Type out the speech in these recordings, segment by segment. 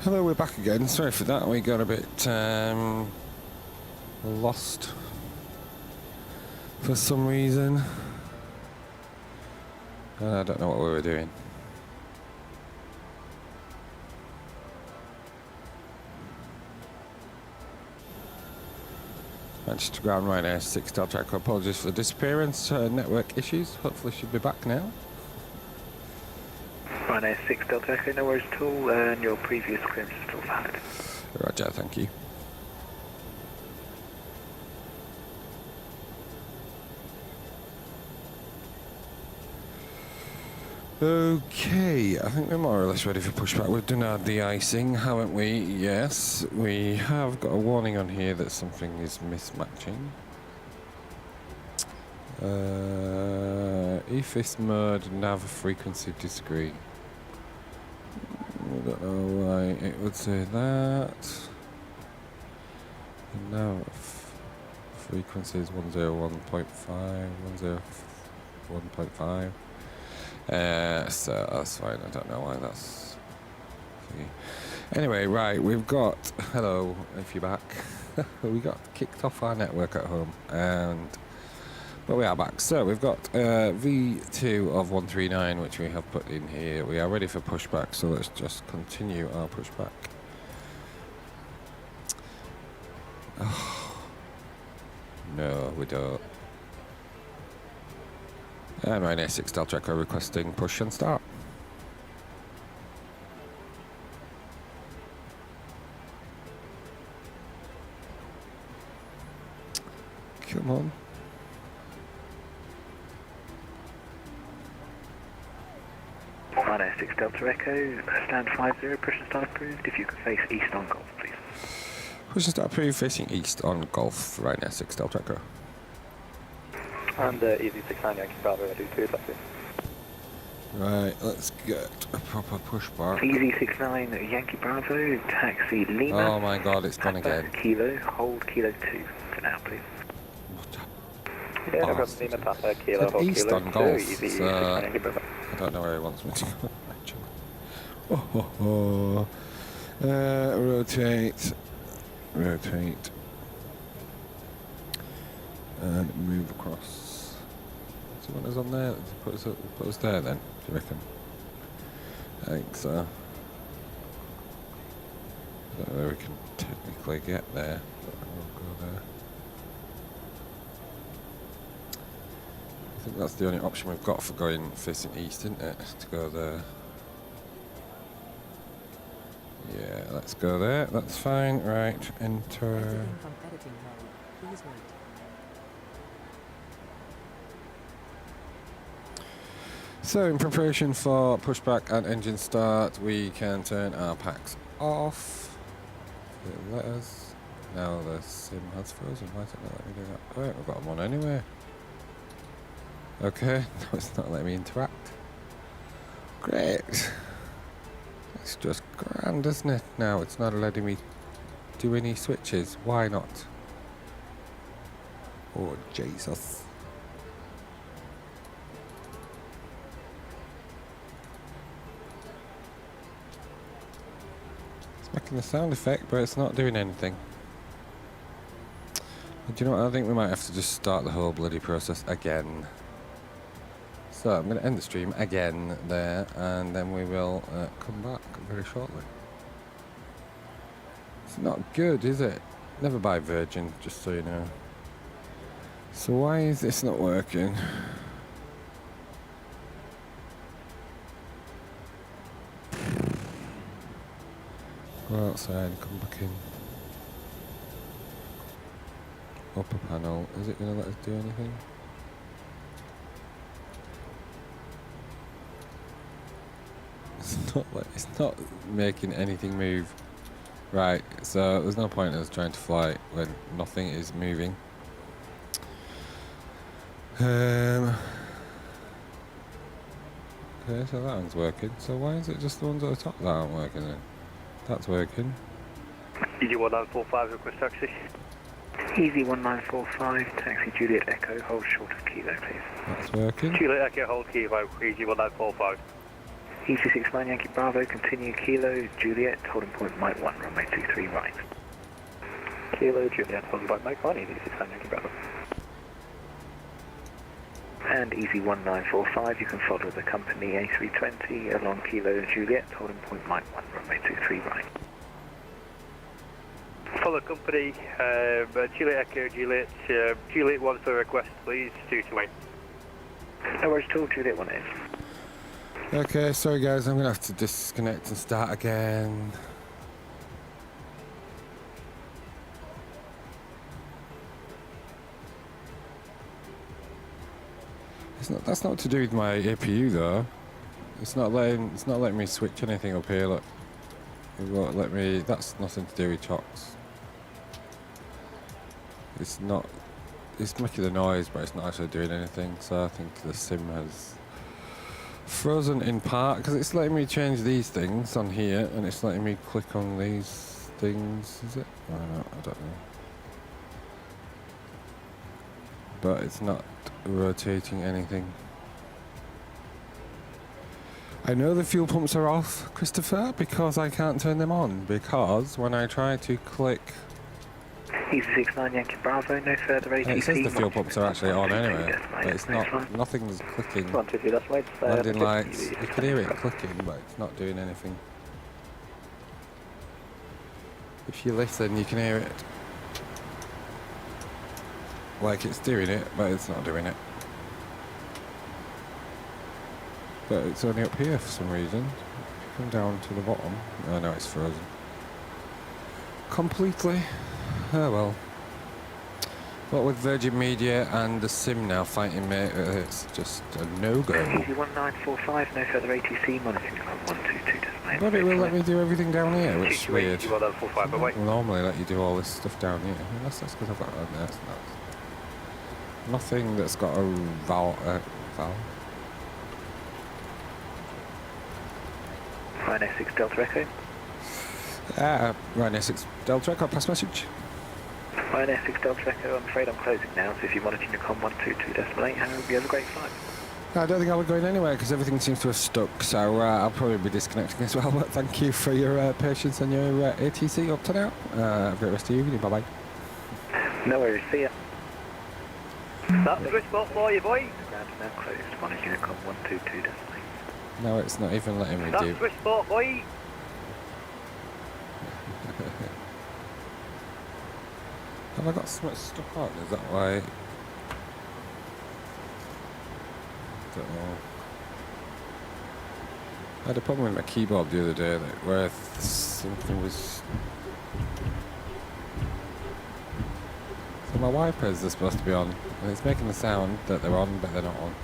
Hello, we're back again. Sorry for that. We got a bit lost for some reason. I don't know what we were doing. Managed to ground right there, 6 Star Tracker. Apologies for the disappearance. Network issues. Hopefully should be back now. Ryanair 6 Delta Echo, no worries at all, and your previous clearance is still valid. Roger, thank you. Okay, I think we're more or less ready for pushback. We've done our de-icing, haven't we? Yes, we have got a warning on here that something is mismatching. EFIS mode, nav frequency disagree. I don't know why it would say that. The nav frequency is 101.5, 101.5. So that's fine. I don't know why that's. Anyway, right, we've got. Hello, if you're back. We got kicked off our network at home, but we are back. So we've got V2 of 139, which we have put in here. We are ready for pushback. So let's just continue our pushback. Oh, no, we don't. And Ryanair 6 Delta Echo requesting push and start. Come on. Ryanair 6 Delta Echo, stand 50, push and start approved. If you could face east on Golf, please. Push and start approved, facing east on Golf, Ryanair 6 Delta Echo. And Easy 69 Yankee Bravo, I do too, that's it. Right, let's get a proper pushback. Easy 69 Yankee Bravo, taxi Lima. Oh my god, it's gone again. Kilo, hold Kilo 2 for now, please. Yeah, no problem, Lima Papa, Kilo, hold east Kilo on 2, Golf, Easy so 69 Yankee Bravo. I don't know where he wants me to go. Rotate, and move across. Do you want us on there? Put us there then, do you reckon? I think so. I don't know where we can technically get there, but we'll go there. I think that's the only option we've got for going facing east, isn't it? To go there. Yeah, let's go there. That's fine. Right, enter. Exiting from editing mode. Please wait. So, in preparation for pushback and engine start, we can turn our packs off. Let us. Now the sim has frozen. Why is it not letting me do that? Oh, we've got them on anyway. Okay, no, it's not letting me interact. Great. It's just grand, isn't it? Now it's not letting me do any switches. Why not? Oh, Jesus. It's making the sound effect, but it's not doing anything. Do you know what? I think we might have to just start the whole bloody process again. So I'm going to end the stream again there, and then we will come back very shortly. It's not good, is it? Never buy Virgin, just so you know. So why is this not working? Go outside, come back in. Upper panel, is it going to let us do anything? It's not making anything move. Right, so there's no point in us trying to fly when nothing is moving. Okay, so that one's working. So why is it just the ones at the top that aren't working then? That's working. Easy 1945, request taxi. Easy 1945, taxi Juliet Echo, hold short of Kilo, please. That's working. Juliet Echo, hold Kilo, Easy 1945. EC69 Yankee Bravo, continue Kilo Juliet, holding point Mike 1, runway 23 right. Kilo Juliet, holding point Mike 1, EC69 Yankee Bravo. And EC1945, you can follow the company A320 along Kilo Juliet, holding point Mike 1, runway 23 right. Follow company, Juliet Echo Juliet, Juliet 1 for request please, 228. No worries at all, Juliet 1 is. Okay, sorry guys, I'm gonna have to disconnect and start again. That's not to do with my APU though. It's not letting me switch anything up here. Look, it won't let me. That's nothing to do with chocks. It's not. It's making the noise, but it's not actually doing anything. So I think the sim has frozen in part because it's letting me change these things on here, and it's letting me click on these things. Is it? I don't know. But it's not rotating anything. I know the fuel pumps are off, Christopher, because I can't turn them on, because when I try to click... EC69 Yankee Bravo, no further ATC. It says the fuel pumps are actually on anyway, but it's not, nothing's clicking. 122, that's right. Landing lights, you can hear it clicking, but it's not doing anything. If you listen, you can hear it. Like it's doing it, but it's not doing it. But it's only up here for some reason. Come down to the bottom. Oh no, it's frozen. Completely. Oh well. What with Virgin Media and the sim now fighting me, it's just a no-go. EC1945, no further ATC, monitoring on 122 display. But it will let me do everything down here, which is weird. You that 45, bye bye. It will normally let you do all this stuff down here. Unless that's because I've got nothing that's got a valve. Rhino 6 Delta Echo. Rhino 6 Delta Echo, pass message. Rhino 6 Delta Echo, I'm afraid I'm closing now, so if you're monitoring your com 122.8, I hope you have a great flight. I don't think I'll be going anywhere because everything seems to have stuck, so I'll probably be disconnecting as well. But thank you for your patience and your ATC up to now. Have a great rest of your evening. Bye bye. No worries, see ya. That's a good spot for you, boy. Ground is now closed, monitoring your com 122.8. No, it's not even letting me That's do. a good spot, boy. Have I got something stuck on? Is that why? Don't know. I had a problem with my keyboard the other day where something was... So my wipers are supposed to be on, and it's making the sound that they're on, but they're not on.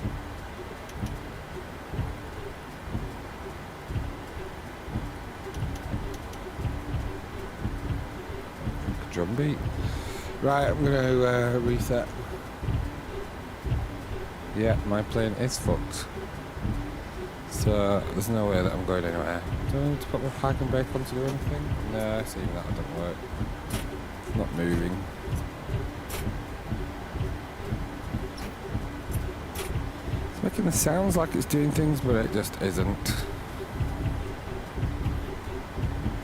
Drum beat. Right, I'm going to reset. Yeah, my plane is fucked. So there's no way that I'm going anywhere. Do I need to put my parking brake on to do anything? No, see that doesn't work. It's not moving. It's making the sounds like it's doing things, but it just isn't. Does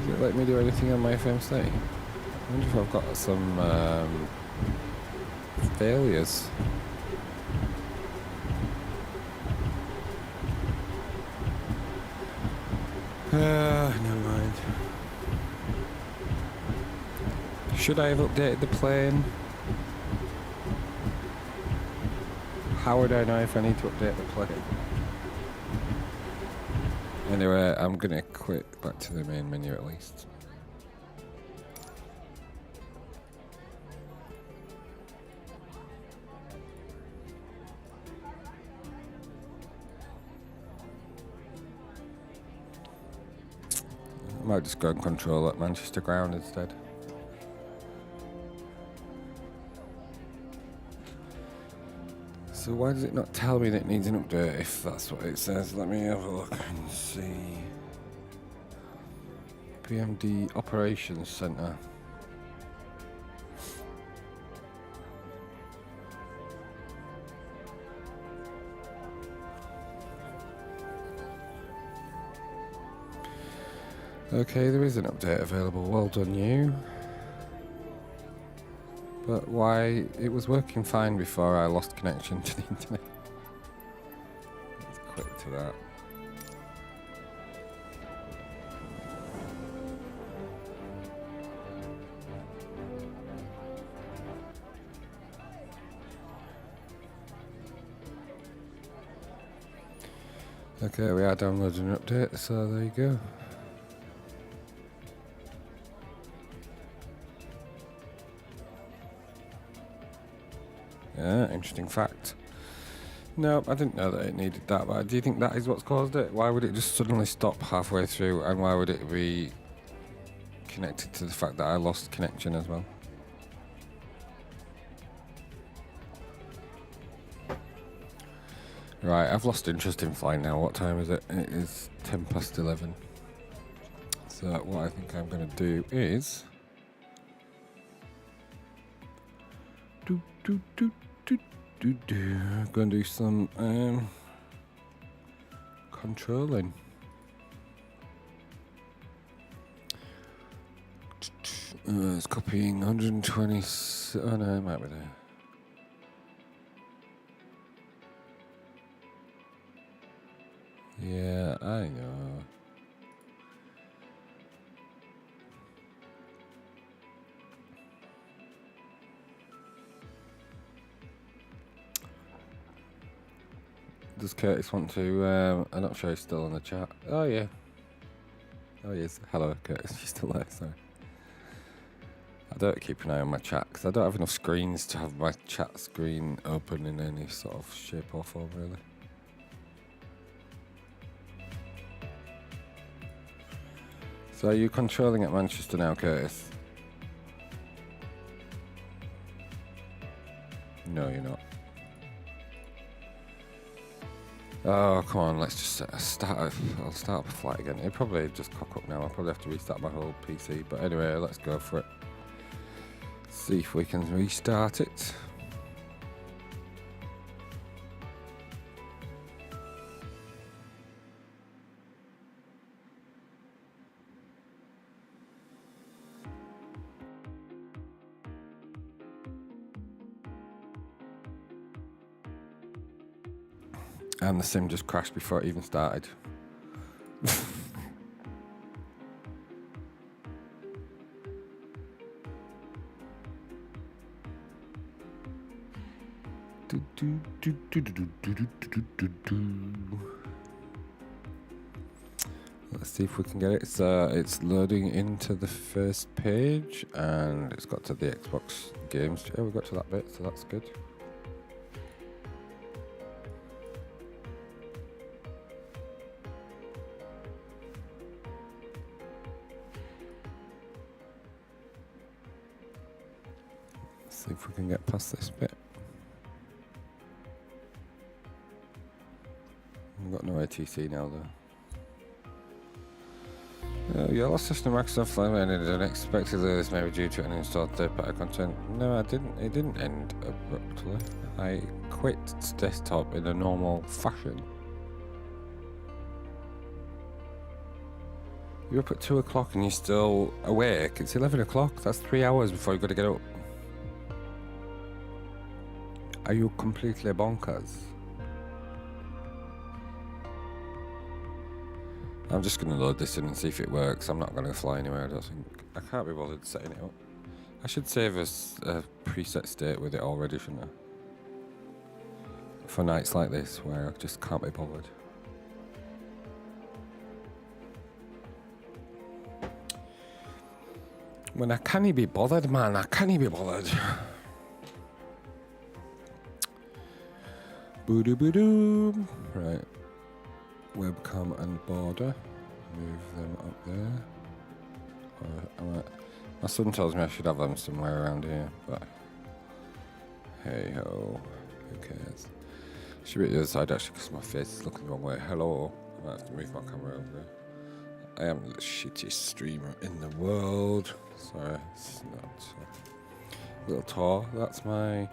it let me do anything on my FMC? I wonder if I've got some failures. Never mind. Should I have updated the plane? How would I know if I need to update the plane? Anyway, I'm gonna quit back to the main menu at least. I might just go and control at Manchester ground instead. So why does it not tell me that it needs an update if that's what it says? Let me have a look and see. PMD Operations Center. Okay, there is an update available. Well done, you. But why? It was working fine before I lost connection to the internet. Let's quit to that. Okay, we are downloading an update, so there you go. Yeah, interesting fact. No, I didn't know that it needed that, but do you think that is what's caused it? Why would it just suddenly stop halfway through, and why would it be connected to the fact that I lost connection as well? Right, I've lost interest in flying now. What time is it? It is 11:10. So what I think I'm going to do is... Go and do some controlling. It's copying 120. Oh no, it might be there. Yeah, I know. Does Curtis want to, I'm not sure he's still on the chat. Oh yeah. Oh he is. Hello Curtis, you're still there, sorry. I don't keep an eye on my chat because I don't have enough screens to have my chat screen open in any sort of shape or form really. So are you controlling at Manchester now, Curtis? No, you're not. Oh, come on, let's just I'll start up a flight again. It'll probably just cock up now. I'll probably have to restart my whole PC. But anyway, let's go for it. See if we can restart it. And the sim just crashed before it even started. Let's see if we can get it. So it's loading into the first page and it's got to the Xbox games. Oh, we got to that bit, so that's good. See if we can get past this bit. We've got no ATC now though. Your last system Microsoft Flight ended unexpectedly. This may be due to uninstalled third-party content. No, I didn't. It didn't end abruptly. I quit desktop in a normal fashion. You're up at 2 o'clock and you're still awake. It's 11 o'clock. That's 3 hours before you've got to get up. Are you completely bonkers? I'm just going to load this in and see if it works. I'm not going to fly anywhere, I don't think. I can't be bothered setting it up. I should save us a preset state with it already, shouldn't I? For nights like this, where I just can't be bothered. When I can't be bothered, man, I can't be bothered. Boo-doo-boo-doo. Right. Webcam and border. Move them up there. My son tells me I should have them somewhere around here, but hey ho, who cares? Should be at the other side actually because my face is looking the wrong way. Hello. I might have to move my camera over there. I am the shittiest streamer in the world. Sorry, it's not a little tour. That's my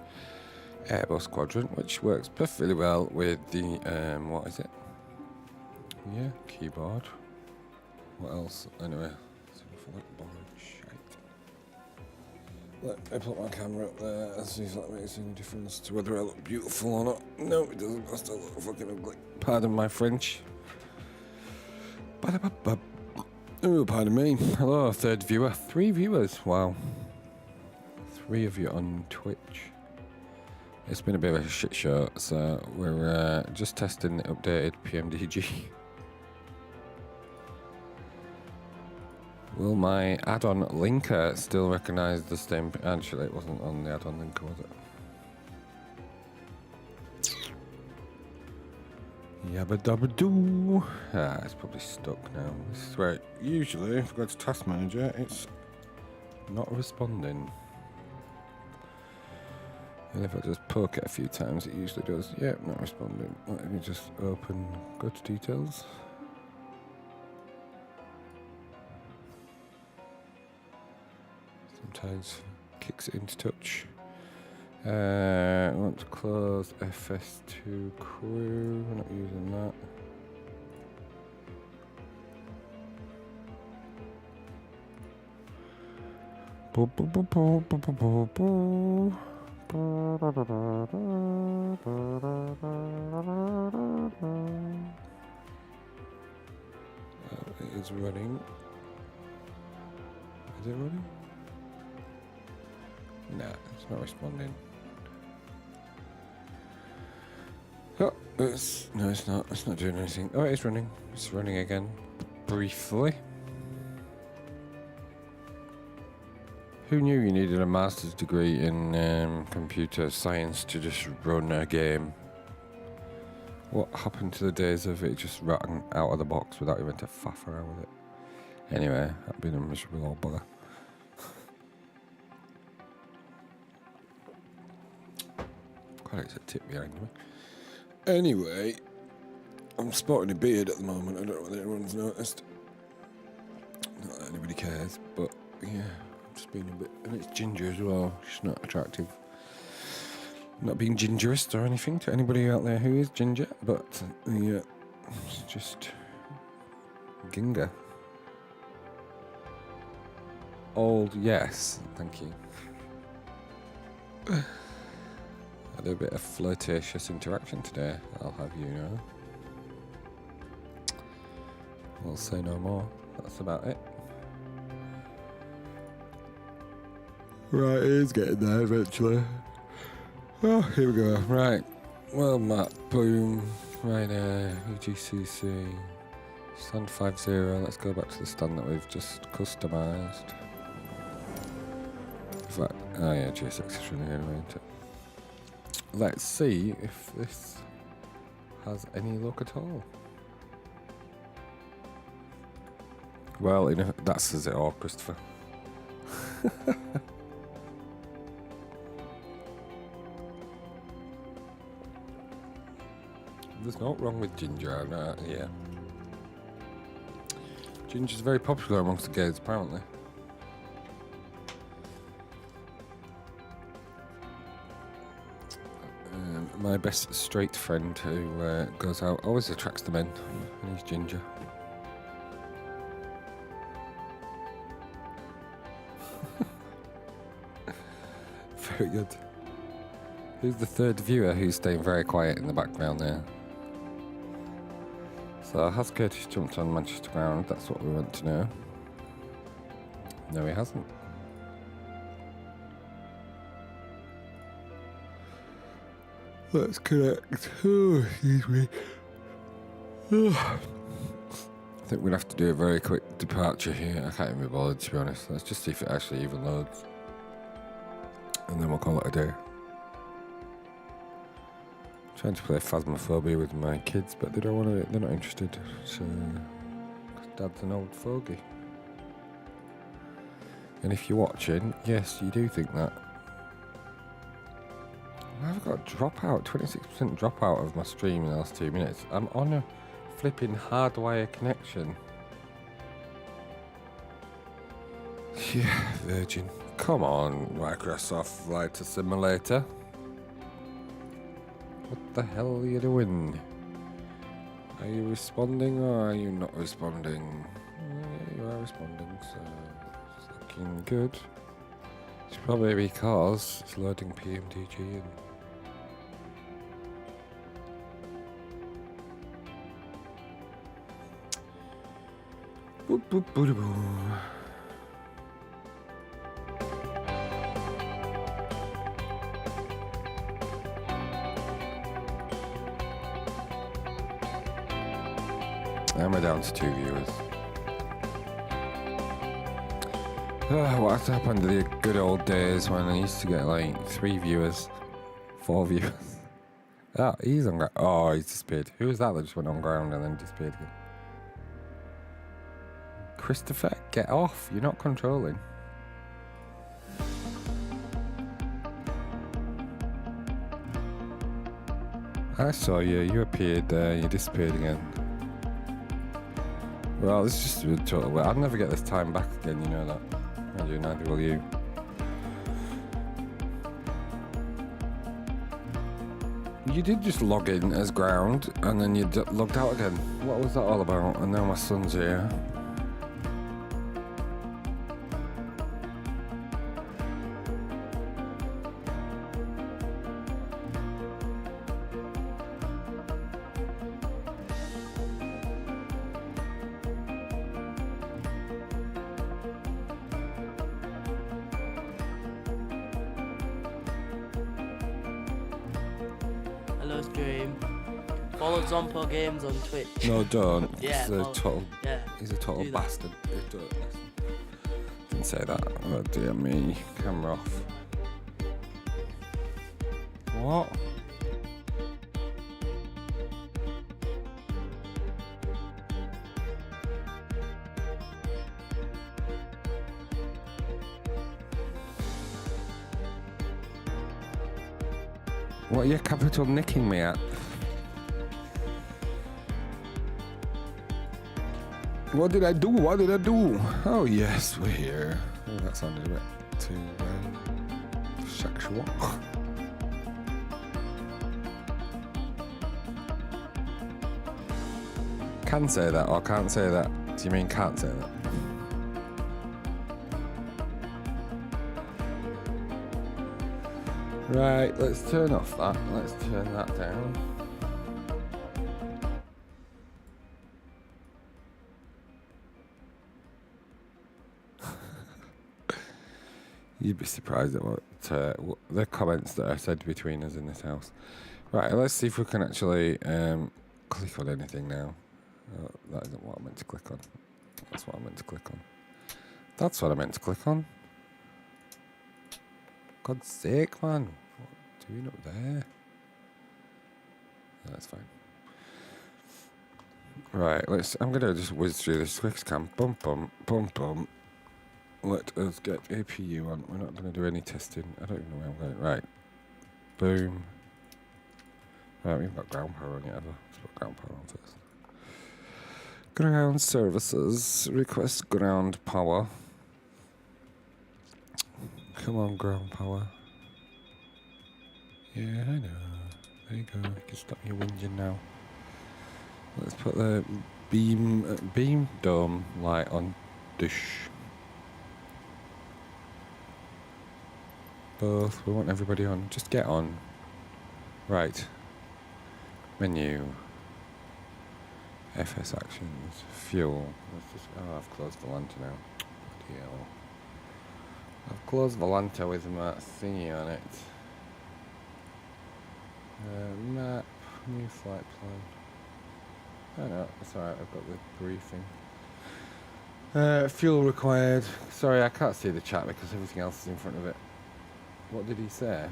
Airbus quadrant, which works perfectly well with the what is it? Yeah, keyboard. What else? Anyway, so for that boring shite. Let me put my camera up there and see if that makes any difference to whether I look beautiful or not. No, it doesn't. I still look fucking ugly. Pardon my French. Ba-da-ba-ba. Oh, pardon me. Hello, third viewer. 3 viewers. Wow. 3 of you on Twitch. It's been a bit of a shit show, so we're just testing the updated PMDG. Will my add-on linker still recognise the same? Actually, it wasn't on the add-on linker, was it? Yabba dabba doo. Ah, it's probably stuck now. This is where usually, if I go to Task Manager, it's not responding. And if I just poke it a few times, it usually does. Yep, not responding. Let me just open, go to details. Sometimes kicks it into touch. I want to close FS2 crew. We're not using that. Boo, boo, boo, boo, boo, boo, boo, boo. It is running. Is it running? Nah, it's not responding. Oh, no, it's not. It's not doing anything. Oh, it's running. It's running again. Briefly. Who knew you needed a master's degree in computer science to just run a game? What happened to the days of it just running out of the box without even to faff around with it? Anyway, I've been a miserable old bugger. God, it's a tip behind me. Anyway, I'm sporting a beard at the moment. I don't know whether anyone's noticed. Not that anybody cares, but yeah. Just being a bit, and it's ginger as well. She's not attractive. Not being gingerist or anything to anybody out there who is ginger, but yeah, it's just ginger. Old, yes, thank you. Had a bit of flirtatious interaction today, I'll have you know. I'll say no more. That's about it. Right, it is getting there eventually. Oh, here we go. Right. Well, map. Boom. Right there. UGCC. Stand 50. Let's go back to the stand that we've just customised. In fact, oh yeah, GSX is running anyway. Let's see if this has any luck at all. Well, you know, that says it all, Christopher. There's not wrong with ginger, no, yeah. Ginger's very popular amongst the gays, apparently. My best straight friend who goes out always attracts the men, and he's ginger. Very good. Who's the third viewer who's staying very quiet in the background there? So has Curtis jumped on Manchester ground? That's what we want to know. No, he hasn't. Let's connect. Oh, excuse me. Oh. I think we'll have to do a very quick departure here. I can't even be bothered, to be honest. Let's just see if it actually even loads. And then we'll call it a day. Trying to play Phasmophobia with my kids, but they don't want to. They're not interested. So, cause Dad's an old fogey. And if you're watching, yes, you do think that. I've got a dropout, 26% dropout of my stream in the last 2 minutes. I'm on a flipping hardwire connection. Yeah, Virgin. Come on, Microsoft Flight Simulator. What the hell are you doing? Are you responding or are you not responding? responding, so it's looking good. It's probably because it's loading PMDG in. Boop, boop, boop, boop. And we're down to 2 viewers. What's happened to the good old days when I used to get like 3 viewers, 4 viewers? Oh, he's on ground. Oh, he's disappeared. Who was that just went on ground and then disappeared again? Christopher, get off. You're not controlling. I saw you. You appeared there. You disappeared again. Well, it's just a total... I'll never get this time back again, you know that. Neither will you. You did just log in as ground, and then you logged out again. What was that all about? And now my son's here. Hello, stream. Follow Zompo Games on Twitch. No, don't. Yeah, He's a total do that. bastard. Didn't say that. Oh dear me. Camera off. What? What are you capital nicking me at? What did I do? What did I do? Oh yes, we're here. Oh, that sounded a bit too sexual. Can say that or can't say that? Do you mean can't say that? Right, let's turn off that. Let's turn that down. You'd be surprised at what the comments that are said between us in this house. Right, let's see if we can actually click on anything now. Oh, that isn't what I meant to click on. That's what I meant to click on. That's what I meant to click on. God's sake, man. What are you doing up there? That's fine. Right, I'm going to just whiz through this quick scan. Bum, bum, bum, bum. Let us get APU on. We're not going to do any testing. I don't even know where I'm going. Right. Boom. Right, we've got ground power on yet, ever. Let's put ground power on first. Ground services. Request ground power. Come on, ground power. Yeah, I know. There you go. You can stop your whinging now. Let's put the beam dome light on. Dish. Both. We want everybody on. Just get on. Right. Menu. FS actions. Fuel. Let's just. Oh, I've closed Volanta now. Bloody hell. I've closed Volanta with my thingy on it. Map. New flight plan. Oh no, it's alright. I've got the briefing. Fuel required. Sorry, I can't see the chat because everything else is in front of it. What did he say?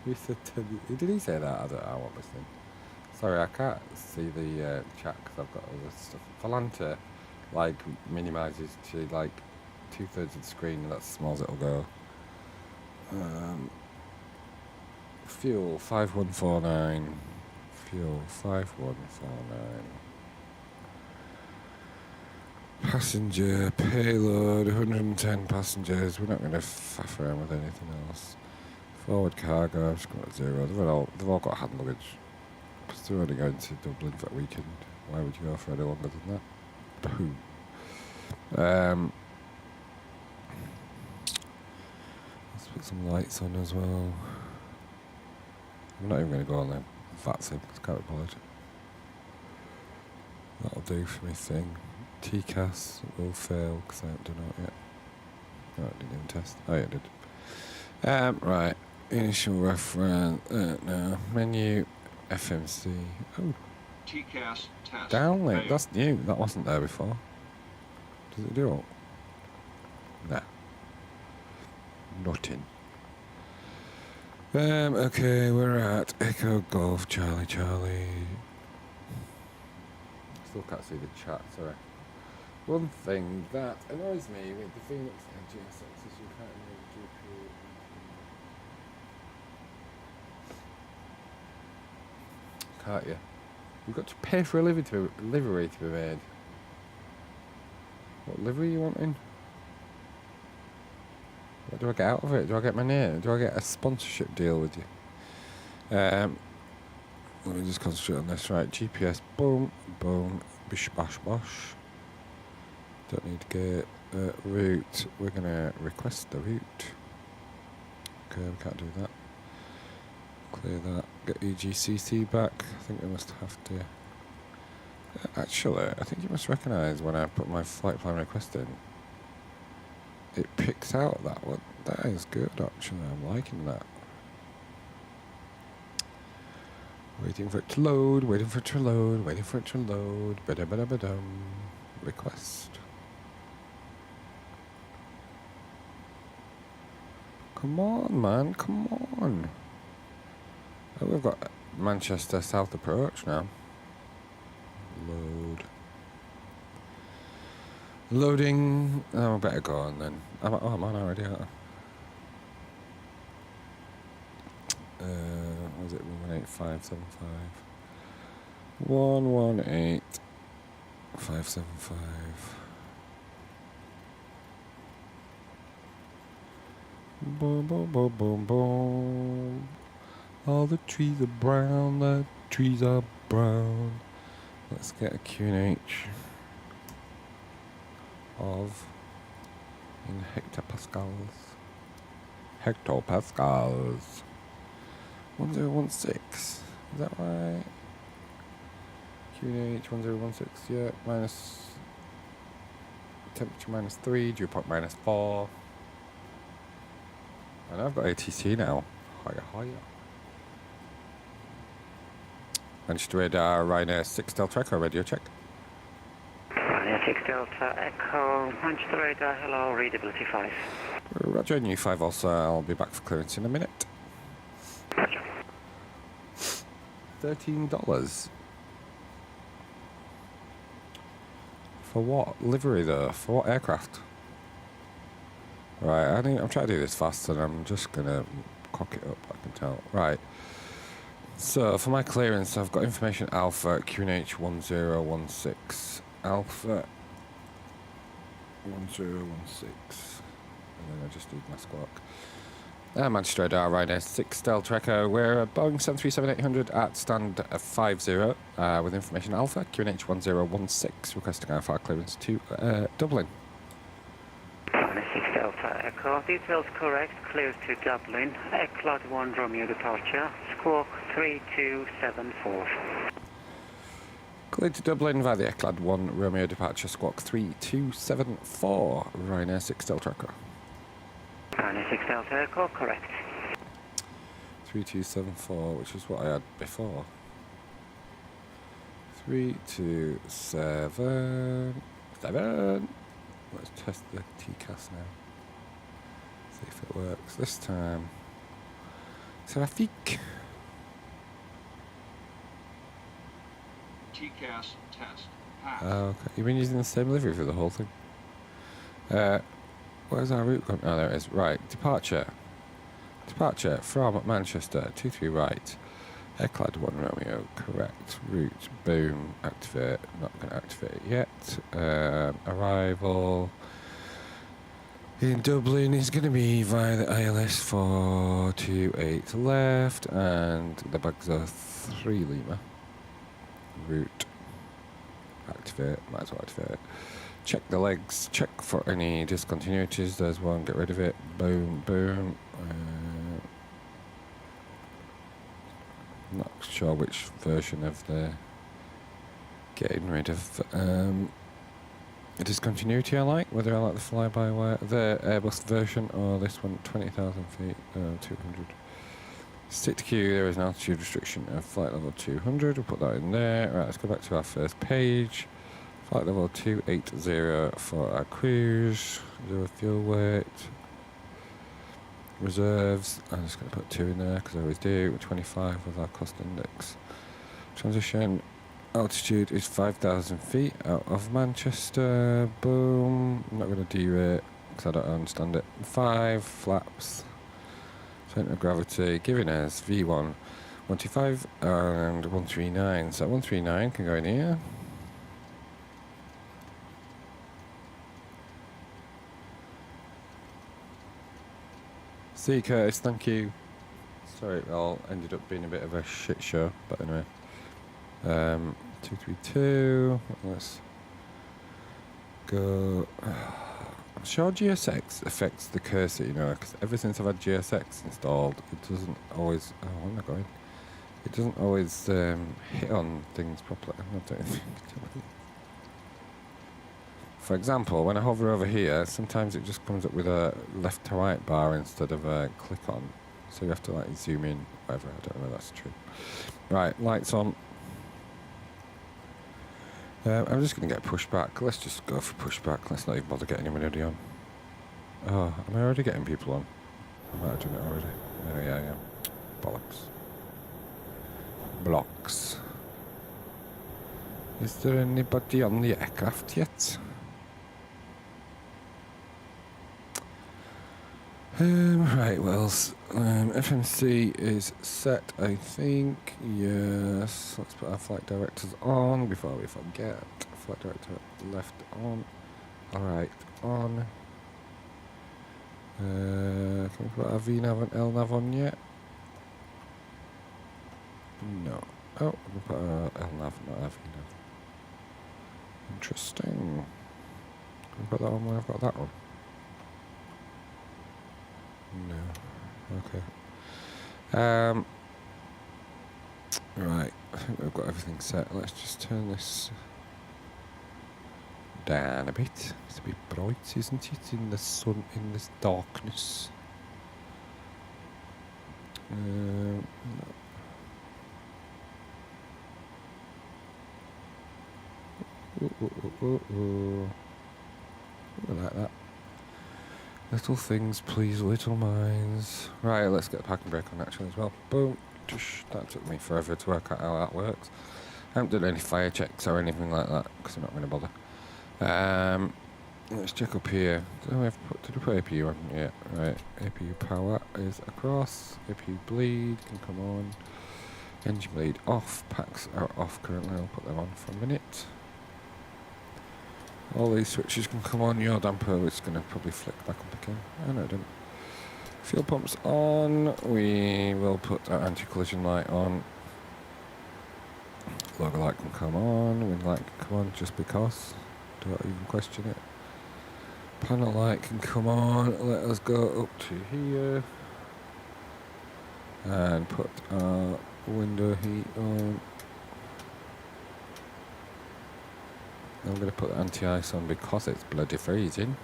He said, did he say that? I don't know, I wasn't listening. Sorry, I can't see the chat because I've got other stuff. Volanta, like, minimises to like 2/3 of the screen, and that's as small as it'll go. Fuel 5149. Fuel 5149. Passenger payload 110 passengers. We're not going to faff around with anything else. Forward cargo. I've just got 0. They've all got hand luggage. Because they're only going to Dublin for a weekend. Why would you go for any longer than that? Boom. Let's put some lights on as well. I'm not even going to go on the VATSIM, it's can't be bothered. That'll do for me thing. TCAS will fail because I haven't done it yet. No, I didn't even test. Oh yeah, I did. Right. Initial reference. No. Menu. FMC. Oh. TCAS test. Downlink. failed. That's new. That wasn't there before. Does it do it? Nah. Nothing. Okay, we're at Echo Golf Charlie Charlie. Still can't see the chat, sorry. One thing that annoys me with the Phoenix GSX is you can't remove GPU. Can't you? You've got to pay for a livery to be made. What livery are you wanting? What do I get out of it? Do I get my name? Do I get a sponsorship deal with you? Let me just concentrate on this. Right, GPS, boom, boom, bish, bash, bosh. Don't need to get route. We're going to request the route. Okay, we can't do that. Clear that. Get EGCC back. I think we must have to... Actually, I think you must recognise when I put my flight plan request in, it picks out that one. That is good, actually. I'm liking that. Waiting for it to load, waiting for it to load, waiting for it to load. Ba-da-ba-da-ba-dum. Request. Come on, man, come on. Oh, we've got Manchester South approach now. Load. Loading. Oh, I better go on then. I'm on already, aren't I? What was it? 118575. 118575. Boom, boom, boom, boom, boom. All the trees are brown, the trees are brown. Let's get a QNH of in hectopascals. Hectopascals. 1016. Is that right? QNH 1016, yeah. Minus temperature -3, dew point -4. And I've got ATC now. Higher. Manchester radar, Ryanair 6 Delta Echo, radio check. Ryanair 6 Delta Echo, Manchester radar, hello, readability 5. Roger, new 5 also, I'll be back for clearance in a minute. Roger. $13. For what? Livery though? For what aircraft? Right, I'm trying to do this fast and I'm just gonna cock it up, I can tell. Right. So, for my clearance, I've got information Alpha, QNH 1016. Alpha 1016. And then I just need my squawk. Manchester radar, Ryanair 6 Delta Echo. We're a Boeing 737-800 at stand 50 with information Alpha, QNH 1016, requesting IFR clearance to Dublin. Ryanair 6 Delta Echo, details correct, clears to Dublin, Eclad 1 Romeo departure, squawk 3274. Cleared to Dublin via the Eclad 1 Romeo departure, squawk 3274, Ryanair 6 Delta Echo. Ryanair 6 Delta Echo, correct. 3274, which is what I had before. 3277. Let's test the TCAS now. See if it works this time. Traffic. TCAS test passed. Okay, you've been using the same livery for the whole thing. Where's our route gone? Oh, there it is. Right, departure. Departure from Manchester, 23 right. Eclad 1 Romeo, correct. Route, boom, activate. Not going to activate it yet. Arrival in Dublin is going to be via the ILS 428 left, and the bags are 3 Lima. Route activate, might as well activate. Check the legs, check for any discontinuities, there's one, get rid of it, boom, boom. Not sure which version of the getting rid of the discontinuity I like, whether I like the fly-by-wire, the Airbus version, or this one, 20,000 feet, 200. Stick to queue, there is an altitude restriction of flight level 200, we'll put that in there. Right, let's go back to our first page. Flight level 280 for our cruise, 0 fuel weight. Reserves, I'm just going to put 2 in there because I always do, 25 with our cost index. Transition altitude is 5,000 feet out of Manchester, boom. I'm not going to derate because I don't understand it. 5 flaps, centre of gravity, giving us V1, 125 and 139. So 139 can go in here. See you, Curtis, thank you. Sorry, it all ended up being a bit of a shit show, but anyway. 232, let's go. I'm sure GSX affects the cursor, you know, because ever since I've had GSX installed, it doesn't always, oh, where am I going? It doesn't always hit on things properly. I don't think. For example, when I hover over here, sometimes it just comes up with a left to right bar instead of a click on. So you have to like zoom in, whatever, I don't know if that's true. Right, lights on. I'm just going to get pushback. Let's just go for pushback. Let's not even bother getting anybody on. Oh, am I already getting people on? I might have done it already. Oh, yeah, yeah. Bollocks. Blocks. Is there anybody on the aircraft yet? Right, well, FMC is set, I think. Yes. Let's put our flight directors on before we forget. Flight director left on. Alright, on. Can we put our VNav and LNav on yet? No. Oh, we put our LNav, not our VNav. Interesting. Can we put that on when I've got that one? No. Okay. Right. I think we've got everything set. Let's just turn this down a bit. It's a bit bright, isn't it? In the sun, in this darkness. No. Like that. Little things, please, little minds. Right, let's get the parking brake on actually as well. Boom. That took me forever to work out how that works. I haven't done any fire checks or anything like that because I'm not going to bother. Let's check up here. Did we put APU on? Yeah, right. APU power is across. APU bleed can come on. Engine bleed off. Packs are off currently. I'll put them on for a minute. All these switches can come on. Your damper is going to probably flick back up again. Oh no, it didn't. Fuel pumps on. We will put our anti-collision light on. Logo light can come on. Wind light can come on just because. Don't even question it. Panel light can come on. Let us go up to here. And put our window heat on. I'm going to put the anti-ice on because it's bloody freezing.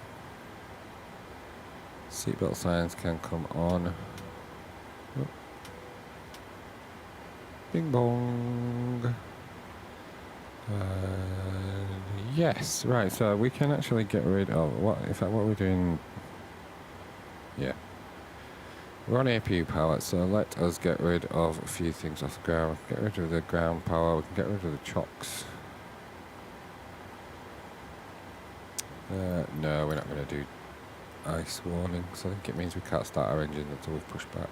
Seatbelt signs can come on. Oh. Bing bong. Yes, right, so we can actually get rid of what, in fact, what we're doing. Yeah. We're on APU power, so let us get rid of a few things off the ground. Get rid of the ground power, we can get rid of the chocks. No, we're not going to do ice warning, so I think it means we can't start our engine until we've pushed back.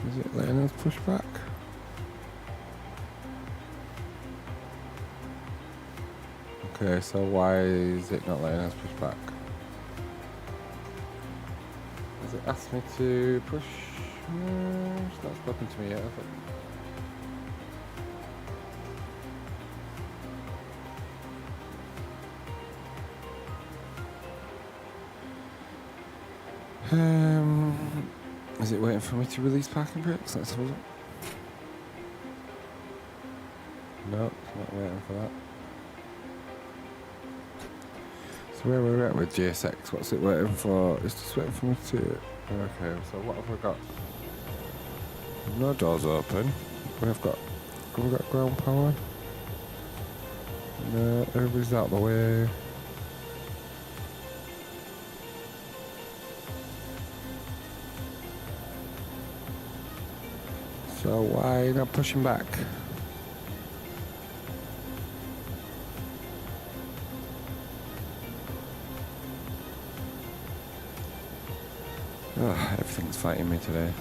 Is it letting us push back? Okay, so why is it not letting us push back? Has it asked me to push? No, it's not spoken to me yet, has it? Is it waiting for me to release parking brakes? Let's have a look. No, it's not waiting for that. So where we're at with GSX, what's it waiting for? It's just waiting for me to... Okay, so what have we got? No doors open. Have we got ground power? No, everybody's out the way. So why not pushing back? Oh, everything's fighting me today.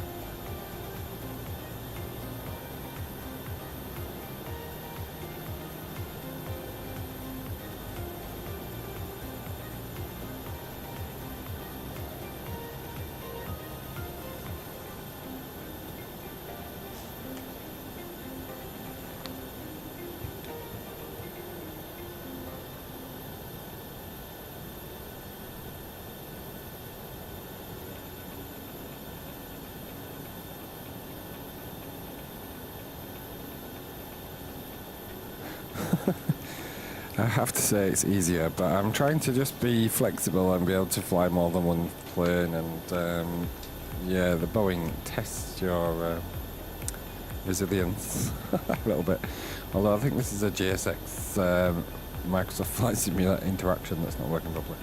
I have to say it's easier, but I'm trying to just be flexible and be able to fly more than one plane, and yeah, the Boeing tests your resilience a little bit. Although I think this is a GSX Microsoft Flight Simulator interaction that's not working properly.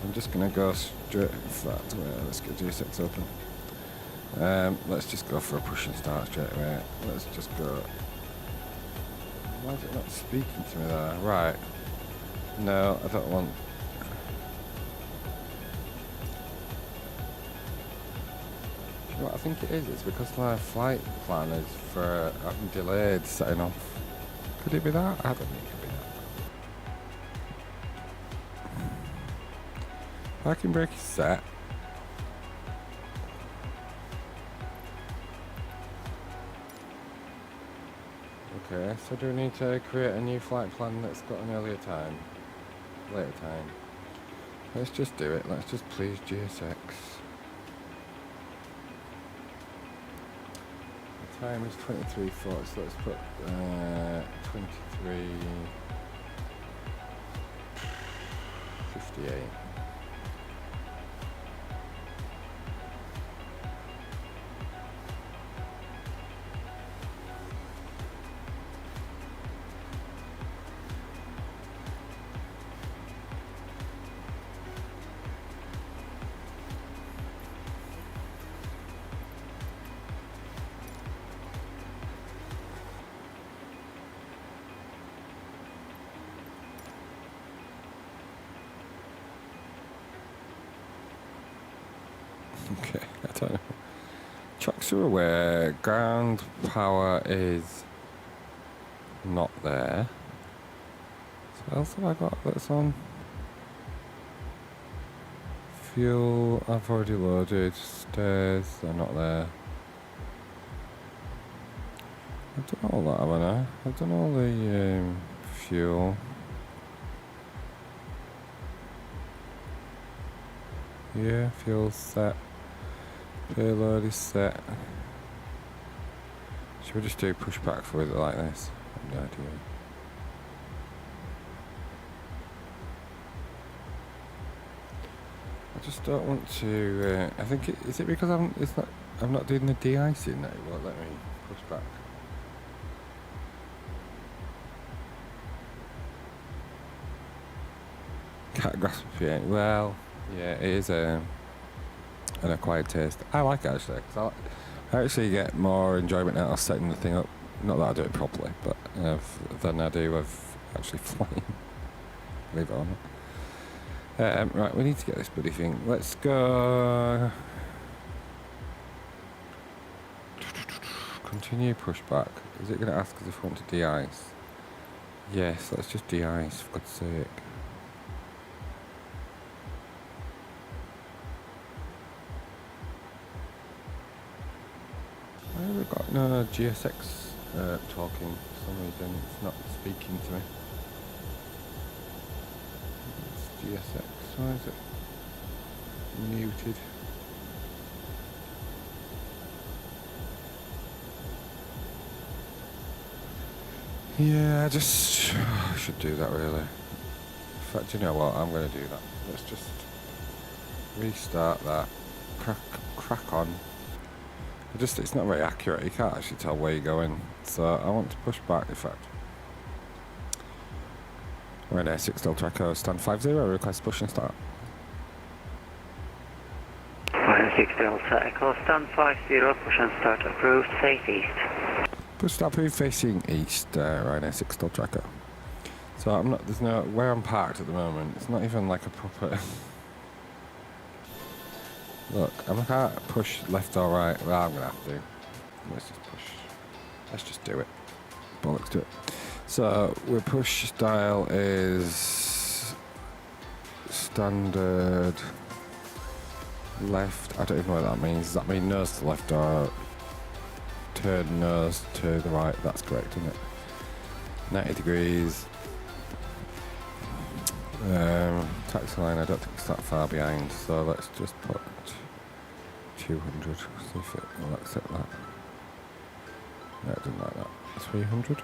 I'm just going to go straight that way. Let's get GSX open. Let's just go for a push and start straight away. Let's just go. Why is it not speaking to me there? Right. No, I don't want... You know what I think it is? It's because my flight plan is for... I'm delayed setting off. Could it be that? I don't think it could be that. Parking brake is set. Okay, so do we need to create a new flight plan that's got an earlier time? Later time? Let's just do it. Let's just please GSX. The time is 23:40, so let's put 23:58. Okay, I don't know. Trucks are aware, ground power is not there. So what else have I got that's on? Fuel, I've already loaded. Stairs, they're not there. I've done all that, haven't I? I've done all the fuel. Yeah, fuel's set. Payload is set. Should we just do pushback for it like this? I have no idea. I just don't want to. I think is it because I'm not doing the de-icing now. It won't let me push back. Can't grasp it. Well, yeah, it is an acquired taste. I like it actually, because I actually get more enjoyment out of setting the thing up. Not that I do it properly, but than I do of actually flying. Believe it or not. Right, we need to get this bloody thing. Let's go. Continue pushback. Is it going to ask us if we want to de-ice? Yes, let's just de-ice, for God's sake. Why have we got no GSX talking for some reason? It's not speaking to me. It's GSX. Why is it muted? Yeah, I just should do that really. In fact, you know what? I'm going to do that. Let's just restart that. Crack on. It's not very accurate. You can't actually tell where you're going. So I want to push back. In fact, we're in A6 Delta Echo. Stand 50. Request push and start. 6 Delta Echo, stand 50, push and start approved, face east. Push start approved, facing east, Ryanair 6 Delta Echo. So I'm not, there's no, where I'm parked at the moment, it's not even like a proper... Look, I can't push left or right, well I'm going to have to. Let's just push, let's just do it. Bollocks to it. So, our push style is standard left. I don't even know what that means. Does that mean nose to the left or turn nose to the right? That's correct, isn't it? 90 degrees. Taxi line, I don't think it's that far behind, so let's just put 200. See if it will accept that. No, it doesn't like that. 300.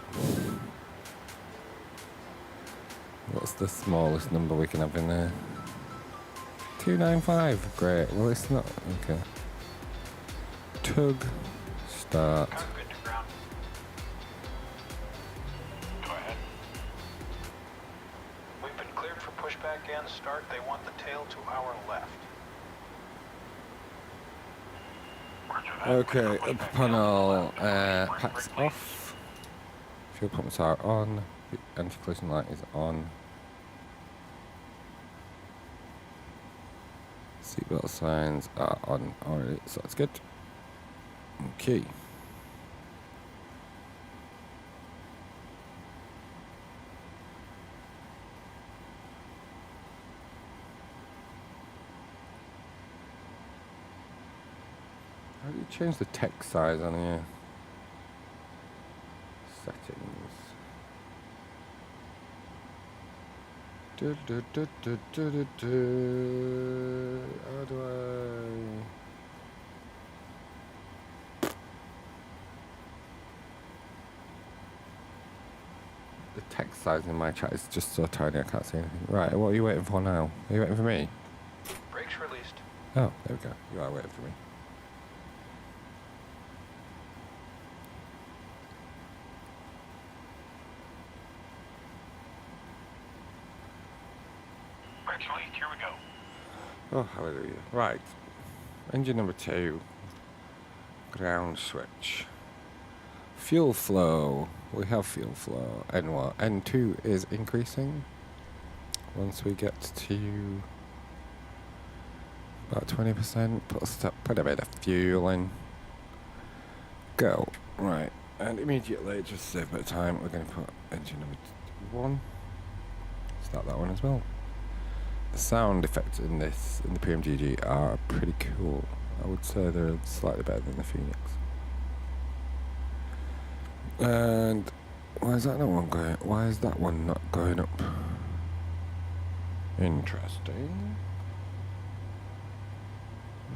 What's the smallest number we can have in there? 295. Great. Well, it's not. Okay. Tug. Start. Good to ground. Go ahead. We've been cleared for pushback and start. They want the tail to our left. Okay, upper panel, packs off, fuel pumps are on, the anti-collision light is on, seatbelt signs are on already, so that's good. Okay. How do you change the text size on here? Settings. How do I? The text size in my chat is just so tiny I can't see anything. Right, what are you waiting for now? Are you waiting for me? Brakes released. Oh, there we go. You are waiting for me. Brakes released. Here we go. Oh, hallelujah. Right. Engine number 2. Ground switch. Fuel flow. We have fuel flow. N1. N2 is increasing. Once we get to about 20%, put a bit of fuel in. Go. Right. And immediately, just to save a bit of time, we're going to put engine number 1. Start that one as well. The sound effects in the PMDG are pretty cool. I would say they're slightly better than the Phoenix. And why is that one going? Why is that one not going up? Interesting.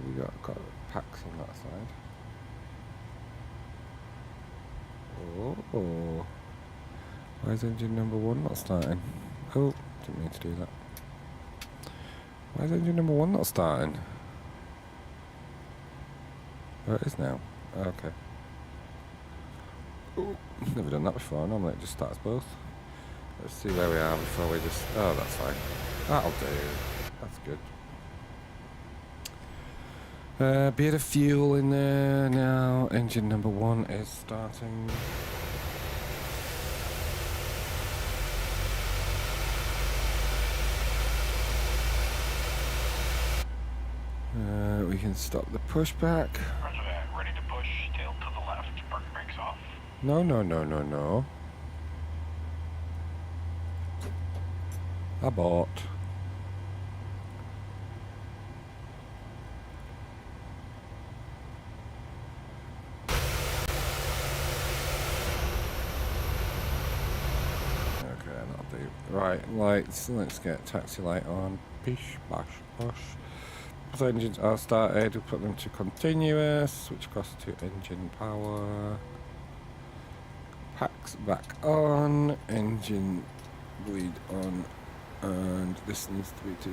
We got packs on that side. Oh, why is engine number 1 not starting? Oh, didn't mean to do that. Why is engine number 1 not starting? Oh, it is now. Okay. Ooh, never done that before. Normally it just starts both. Let's see where we are before we just... Oh, that's fine. That'll do. That's good. Bit of fuel in there now. Engine number 1 is starting. We can stop the pushback. Roger that. Ready to push. Tail to the left. Park brakes No, no, no, no, no. Abort. Okay, that'll do. Right, lights. Let's get taxi light on. Bish, bash, bosh. Both engines are started. We'll put them to continuous. Switch across to engine power. Packs back on. Engine bleed on. And this needs to be to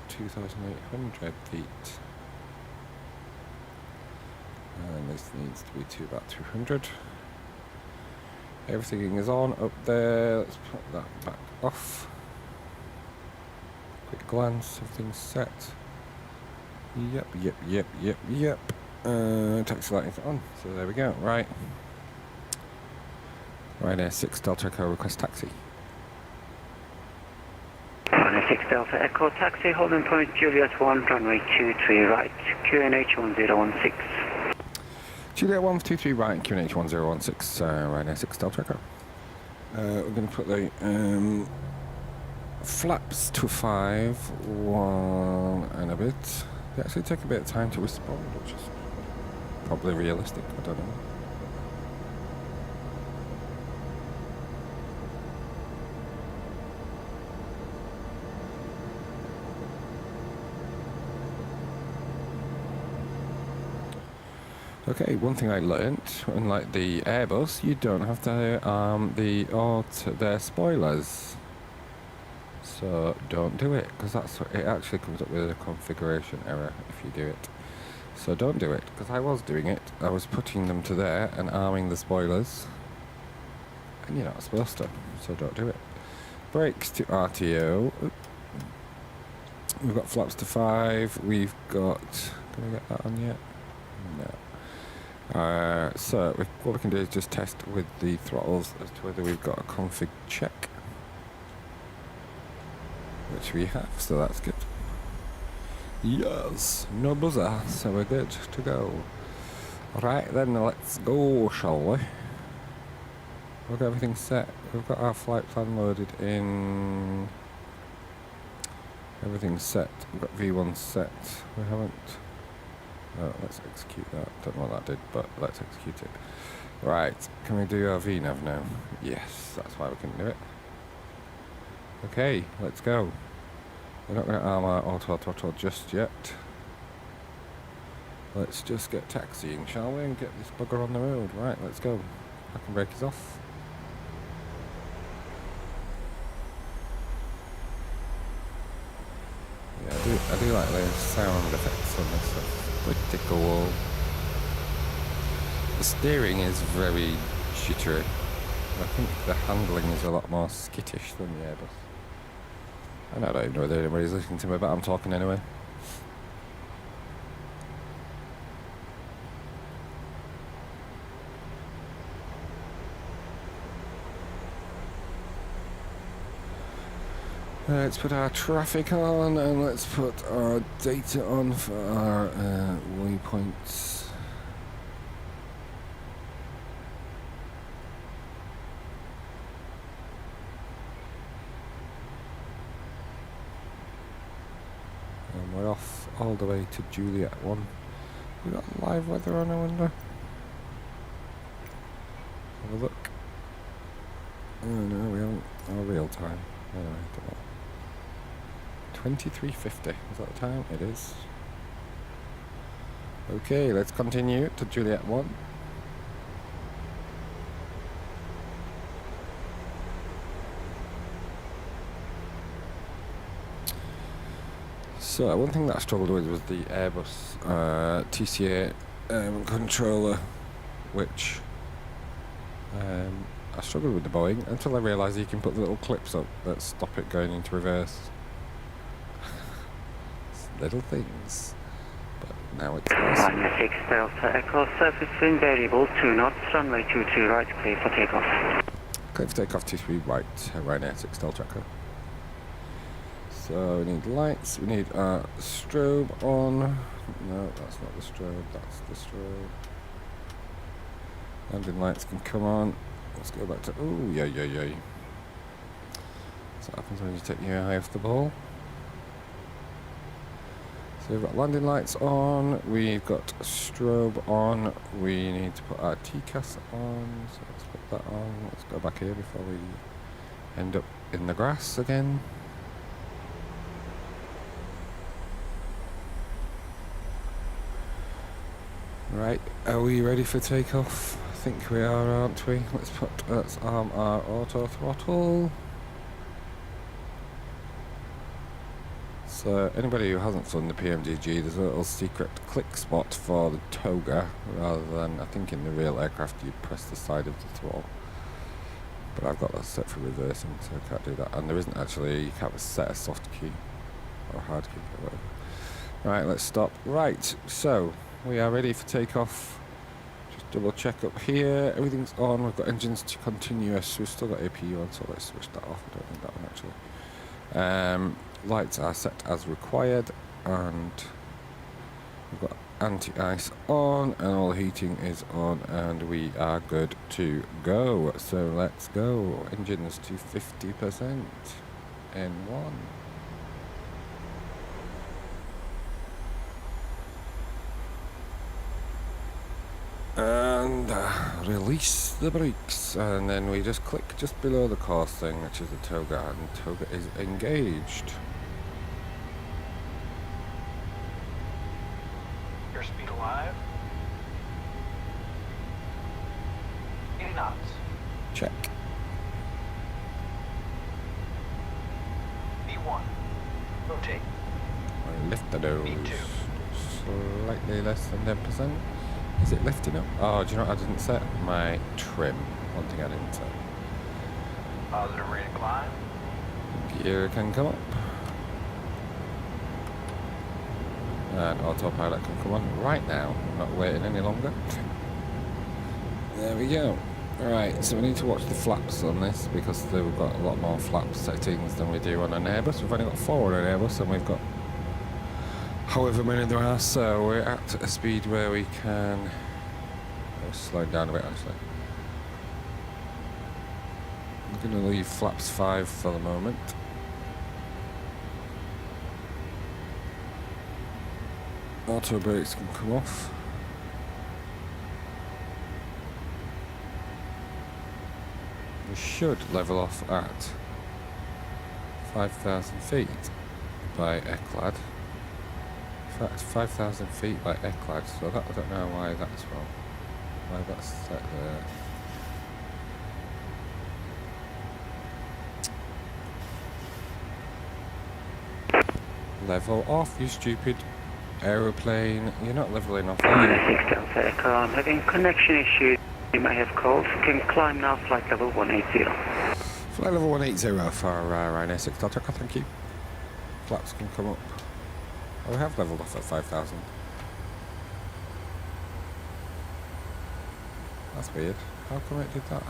2,800 feet. And this needs to be to about 200. Everything is on up there. Let's put that back off. Quick glance, everything's set. Yep. Taxi light is on. So there we go. Right. Ryanair 6 Delta Echo request taxi. Ryanair 6 Delta Echo taxi, holding point Juliet 1, runway 23 right, QNH 1016. Juliet 123 right, QNH 1016, Ryanair 6 Delta Echo. We're going to put the flaps to 5, 1 and a bit. They actually take a bit of time to respond, which is probably realistic, I don't know. Okay, one thing I learnt, unlike the Airbus, you don't have to arm their spoilers. So don't do it, because it actually comes up with a configuration error if you do it. So don't do it, because I was doing it. I was putting them to there and arming the spoilers. And you're not supposed to, so don't do it. Brakes to RTO. We've got flaps to 5. We've got... Can we get that on yet? No. So what we can do is just test with the throttles as to whether we've got a config check, which we have, so that's good. Yes, no buzzer, so we're good to go. Right then, let's go, shall we? We've got everything set. We've got our flight plan loaded in. Everything's set. We've got V1 set. We haven't. Oh, let's execute that. Don't know what that did, but let's execute it. Right, can we do our VNav now? Yes, that's why we can do it. Okay, let's go. We're not going to arm our auto throttle just yet. Let's just get taxiing, shall we, and get this bugger on the road. Right, let's go. Parking brake is off. Yeah, I do like the sound effects on this stuff. Pretty cool. The steering is very jittery. I think the handling is a lot more skittish than the Airbus. I don't even know whether anybody's listening to me, but I'm talking anyway. Let's put our traffic on and let's put our data on for our waypoints. And we're off all the way to Juliet 1. We got live weather on, I wonder? Have a look. Oh no, we haven't. Oh, real time. Anyway, don't know. 23:50, is that the time? It is. Okay, let's continue to Juliet 1. So, one thing that I struggled with was the Airbus TCA controller, which I struggled with the Boeing until I realised you can put the little clips up that stop it going into reverse. Little things, but now it's awesome. Ryanair 6 Delta Echo, surface wind variable 2 knots, runway 22 right, clear for takeoff. Clear for takeoff 23 right, Ryanair 6 Delta Echo. So we need lights, we need our strobe on. No, that's not the strobe, that's the strobe. Landing lights can come on. Let's go back to... Oh, yeah. That's what happens when you take your eye off the ball. So we've got landing lights on, we've got strobe on, we need to put our TCAS on, so let's put that on. Let's go back here before we end up in the grass again. Right, are we ready for takeoff? I think we are, aren't we? Let's arm our auto throttle. So anybody who hasn't done the PMDG, there's a little secret click spot for the toga, rather than, I think in the real aircraft you press the side of the throttle. But I've got that set for reversing, so I can't do that. And there isn't actually, you can't set a soft key or a hard key or whatever. Right, let's stop. Right, so we are ready for takeoff. Just double check up here, everything's on, we've got engines to continuous, we've still got APU on, so let's switch that off. I don't need that one actually. Lights are set as required, and we've got anti-ice on, and all the heating is on, and we are good to go. So let's go. Engines to 50%. N1. And release the brakes, and then we just click just below the course thing, which is the toga, and toga is engaged. Airspeed alive. 80 knots. Check. B1. Rotate. Lift the nose. B2. Slightly less than 10%. Is it lifting up? Oh, do you know what I didn't set? My trim. One thing I didn't set. Positive rate of climb. Gear can come up. And autopilot can come on right now. I'm not waiting any longer. There we go. Right, so we need to watch the flaps on this, because we've got a lot more flap settings than we do on an Airbus. We've only got 4 on an Airbus, and we've got however many there are, so we're at a speed where we can... slow down a bit actually. I'm going to leave flaps 5 for the moment. Auto brakes can come off. We should level off at 5,000 feet by ECLAD. In fact, 5,000 feet by ECLAD, so that, I don't know why that's wrong. Why that's set there. Level off, you stupid aeroplane. You're not leveling off, are you? 6 Delta Echo, I'm having connection issues. You may have called. Can climb now, flight level 180. Flight level 180 for Ryanair 6 Delta Echo, thank you. Flaps can come up. Oh, we have leveled off at 5,000. That's weird. How come it did that?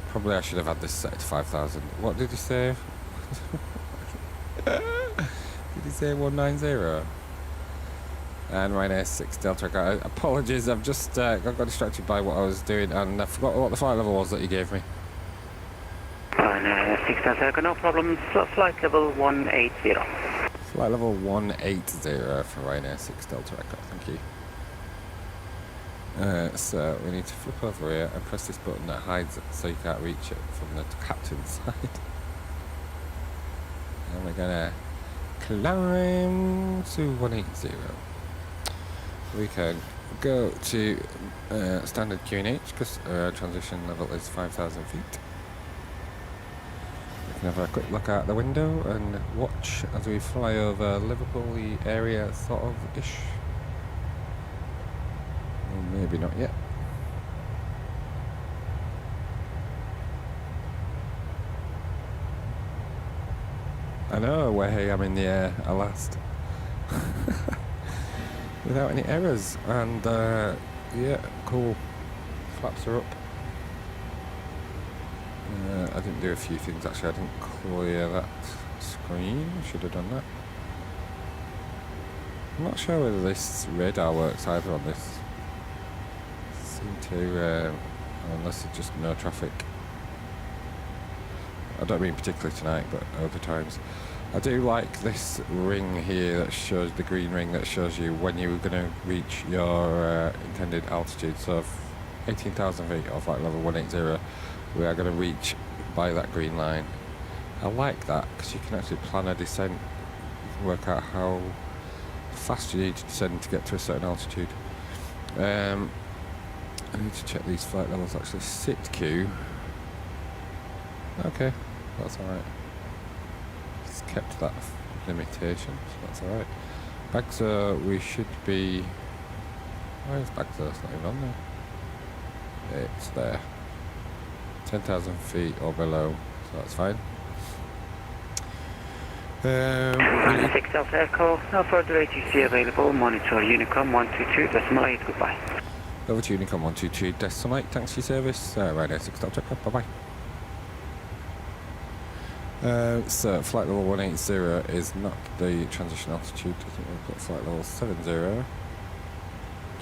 Probably I should have had this set to 5,000. What did he say? Did he say 190? And Ryanair 6 Delta Echo. Apologies, I've just got distracted by what I was doing, and I forgot what the flight level was that he gave me. Ryanair 6 Delta Echo, no problem. Flight level 180. Flight level 180 for Ryanair 6 Delta Echo, thank you. So we need to flip over here and press this button that hides it so you can't reach it from the captain's side. And we're gonna climb to 180. We can go to standard QNH because transition level is 5,000 feet. We can have a quick look out the window and watch as we fly over Liverpool area, sort of ish. Well, maybe not yet. I know where I am in the air at last. Without any errors, and yeah, cool. Flaps are up. I didn't do a few things actually. I didn't clear that screen. Should have done that. I'm not sure whether this radar works either on this. into, unless it's just no traffic. I don't mean particularly tonight, but other times. I do like this ring here that shows, the green ring that shows you when you're going to reach your intended altitude. So 18,000 feet or flight level 180, we are going to reach by that green line. I like that because you can actually plan a descent. You can work out how fast you need to descend to get to a certain altitude. I need to check these flight levels actually. Sit queue. Okay, that's alright. It's kept that limitation, so that's alright. Bagso, we should be... Why is Bagso? It's not even on there. It's there. 10,000 feet or below, so that's fine. 6 Delta Echo, no further ATC available, monitor Unicom 122.8, goodbye. Over to Unicom 122.8, thanks for your service. Right now, 6 Delta Echo, bye bye. So, flight level 180 is not the transition altitude. I think we'll put flight level 70.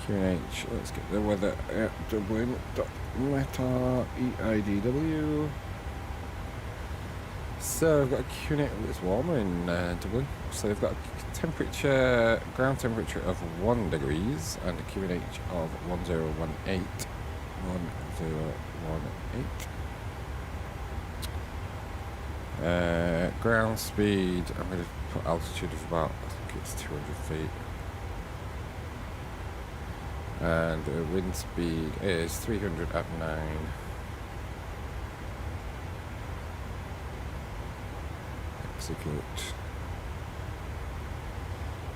QNH, let's get the weather at Dublin.meta EIDW. So we've got a QNH, it's warmer in Dublin. So we've got a temperature, ground temperature of 1 degrees and a QNH of 1018. 1018. Ground speed, I'm going to put altitude of about, I think it's 200 feet. And wind speed is 309. Execute.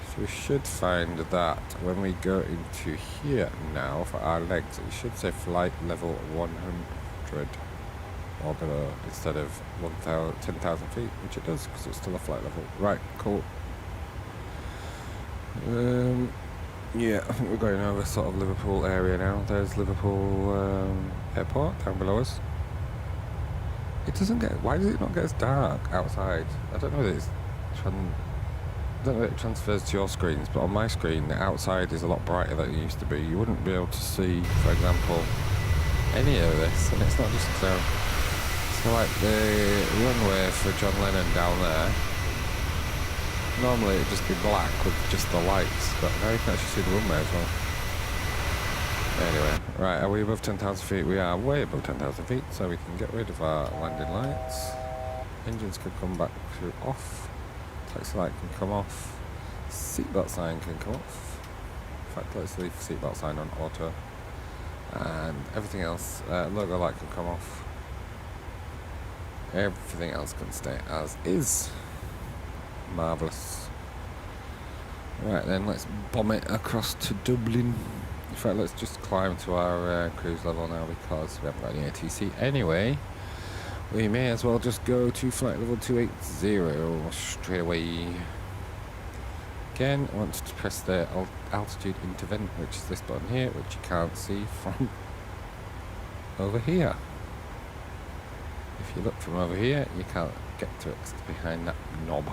So we should find that when we go into here now for our legs, it should say flight level 100 or below instead of 10,000 feet, which it does because it's still a flight level. Right, cool. Yeah, I think we're going over sort of Liverpool area now. There's Liverpool airport down below us. It doesn't get. Why does it not get as dark outside? I don't know that it's. I don't know that it transfers to your screens, but on my screen, the outside is a lot brighter than it used to be. You wouldn't be able to see, for example, any of this, and it's not just so. So like the runway for John Lennon down there. Normally it'd just be black with just the lights, but now you can actually see the runway as well. Anyway, right, are we above 10,000 feet? We are way above 10,000 feet, so we can get rid of our landing lights. Engines can come back to off. Taxi light can come off. Seatbelt sign can come off. In fact, let's leave seatbelt sign on auto. And everything else, logo light can come off. Everything else can stay as is. Marvellous. Right then, let's bomb it across to Dublin. In fact, let's just climb to our cruise level now because we haven't got any ATC anyway. We may as well just go to flight level 280 straight away. Again, I want to press the altitude interval, which is this button here, which you can't see from over here. If you look from over here, you can't get to it 'cause it's behind that knob.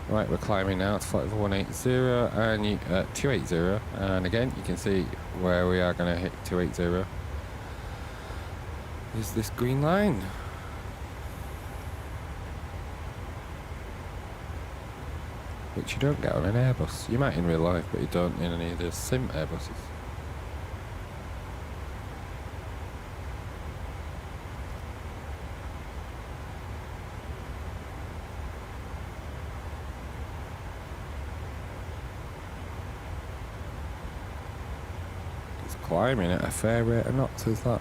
Right, we're climbing now to flight level 180 and 280, and again you can see where we are going to hit 280 is this green line. Which you don't get on an Airbus. You might in real life, but you don't in any of the sim Airbuses. Climbing at a fair rate of knots, is that?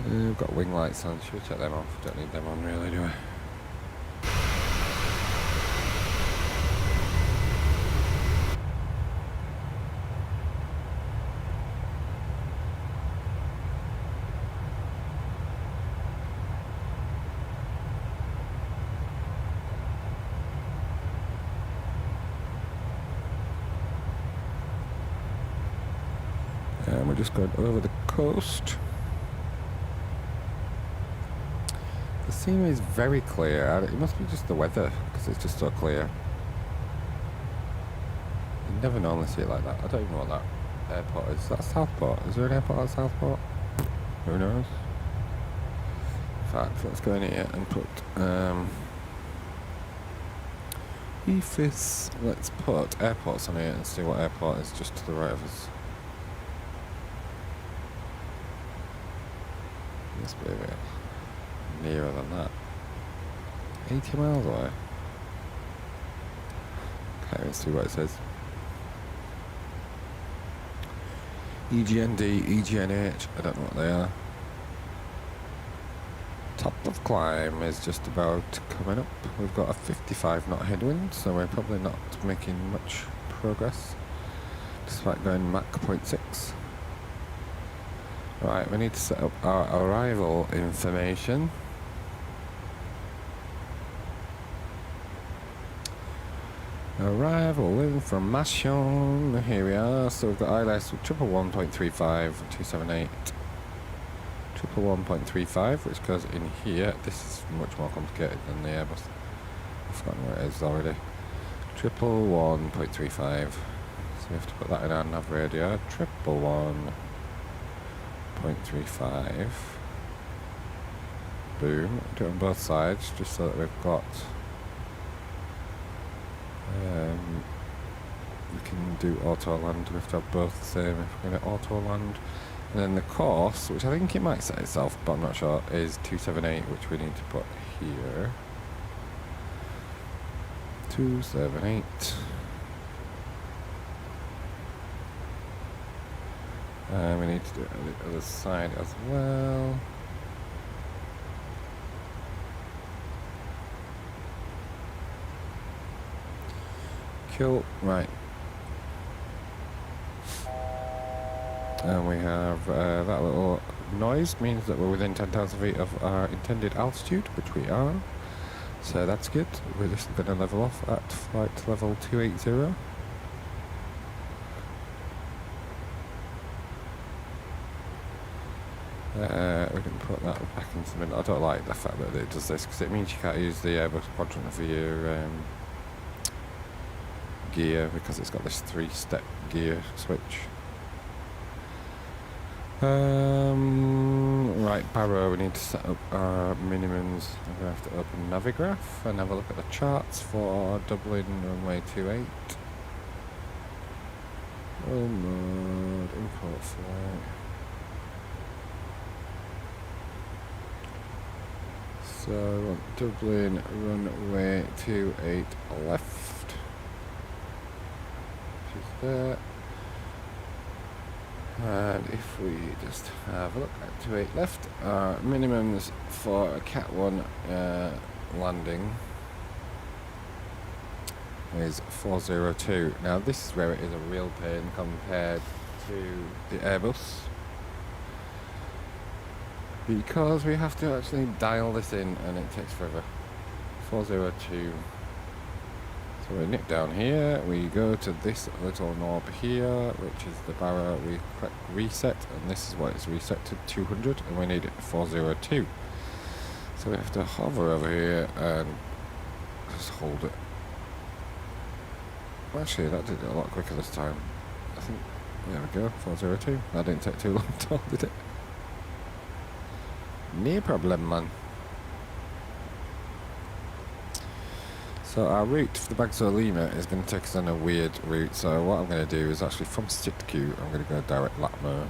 We've got wing lights on, should we take them off? Don't need them on really, do we? And we're just going over the coast. The scenery is very clear. It must be just the weather, because it's just so clear. You never normally see it like that. I don't even know what that airport is. Is that Southport? Is there an airport at Southport? Who knows? In fact, let's go in here and put EFIS. Let's put airports on here and see what airport is just to the right of us. Must be a bit nearer than that. 80 miles away. Okay, let's see what it says. EGND, EGNH, I don't know what they are. Top of climb is just about coming up. We've got a 55 knot headwind, so we're probably not making much progress, despite going Mach 0.6. Right, we need to set up our arrival information. Arrival information. Here we are. So we've got ILS with 111.35, 278. 111.35, which goes in here. This is much more complicated than the Airbus. I've forgotten where it is already. 111.35. So we have to put that in our nav radio. 111.35. Boom. Do it on both sides, just so that we've got. We can do auto land. We have to have both the same if we're going to auto land. And then the course, which I think it might set itself, but I'm not sure, is 278, which we need to put here. 278. And we need to do it on the other side as well. Cool, right. And we have that little noise means that we're within 10,000 feet of our intended altitude, which we are. So that's good. We're just going to level off at flight level 280. We can put that back into the middle. I don't like the fact that it does this, because it means you can't use the Airbus quadrant for your gear, because it's got this 3-step gear switch. Right, Barrow, we need to set up our minimums. I'm going to have to open Navigraph and have a look at the charts for Dublin runway 28. Oh mode, import flight. So, Dublin runway 28 left. Which is there. And if we just have a look at 28 left, our minimums for a Cat 1 landing is 402. Now this is where it is a real pain compared to the Airbus, because we have to actually dial this in and it takes forever. 402. So we nip down here, we go to this little knob here, which is the Barrow. We click reset, and this is what it's reset to 200, and we need it 402. So we have to hover over here and just hold it. Well, actually, that did it a lot quicker this time. I think, there we go, 402. That didn't take too long to hold, did it? No problem, man. So our route for the Bagso Lima is going to take us on a weird route. So what I'm going to do is actually from Sitku, I'm going to go direct Latmo.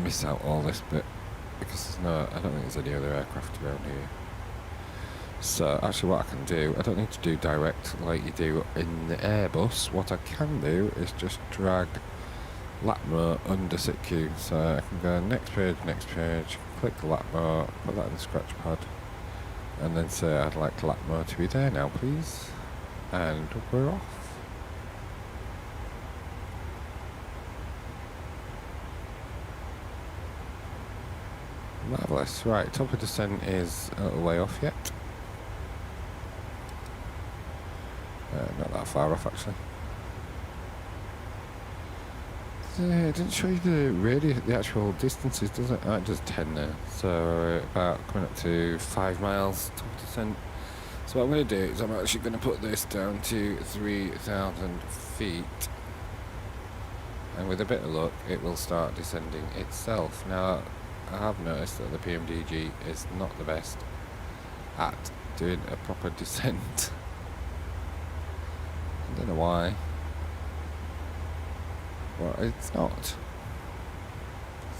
Miss out all this bit because there's no, I don't think there's any other aircraft around here. So actually what I can do, I don't need to do direct like you do in the Airbus. What I can do is just drag Latmo under Sitku. So I can go next page, click Latmo, put that in the scratch pad. And then say I'd like Latmo to be there now, please. And we're off. Marvellous. Right, top of descent is a little way off yet. Not that far off, actually. It didn't show you the radius, the actual distances, does it? Oh, it does 10 now. So we're about coming up to 5 miles top descent. So what I'm going to do is I'm actually going to put this down to 3,000 feet. And with a bit of luck, it will start descending itself. Now, I have noticed that the PMDG is not the best at doing a proper descent. I don't know why. Well, it's not.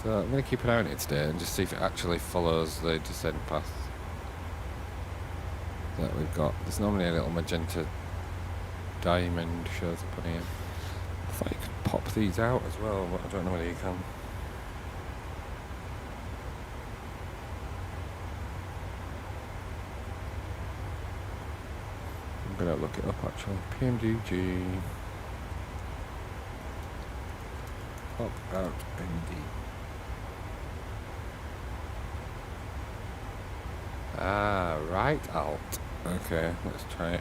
So I'm going to keep an eye on it today and just see if it actually follows the descent path that we've got. There's normally a little magenta diamond shows up on here. I thought you could pop these out as well, but I don't know whether you can. I'm going to look it up actually. PMDG. Pop out MD. Ah, right alt. Okay, let's try it.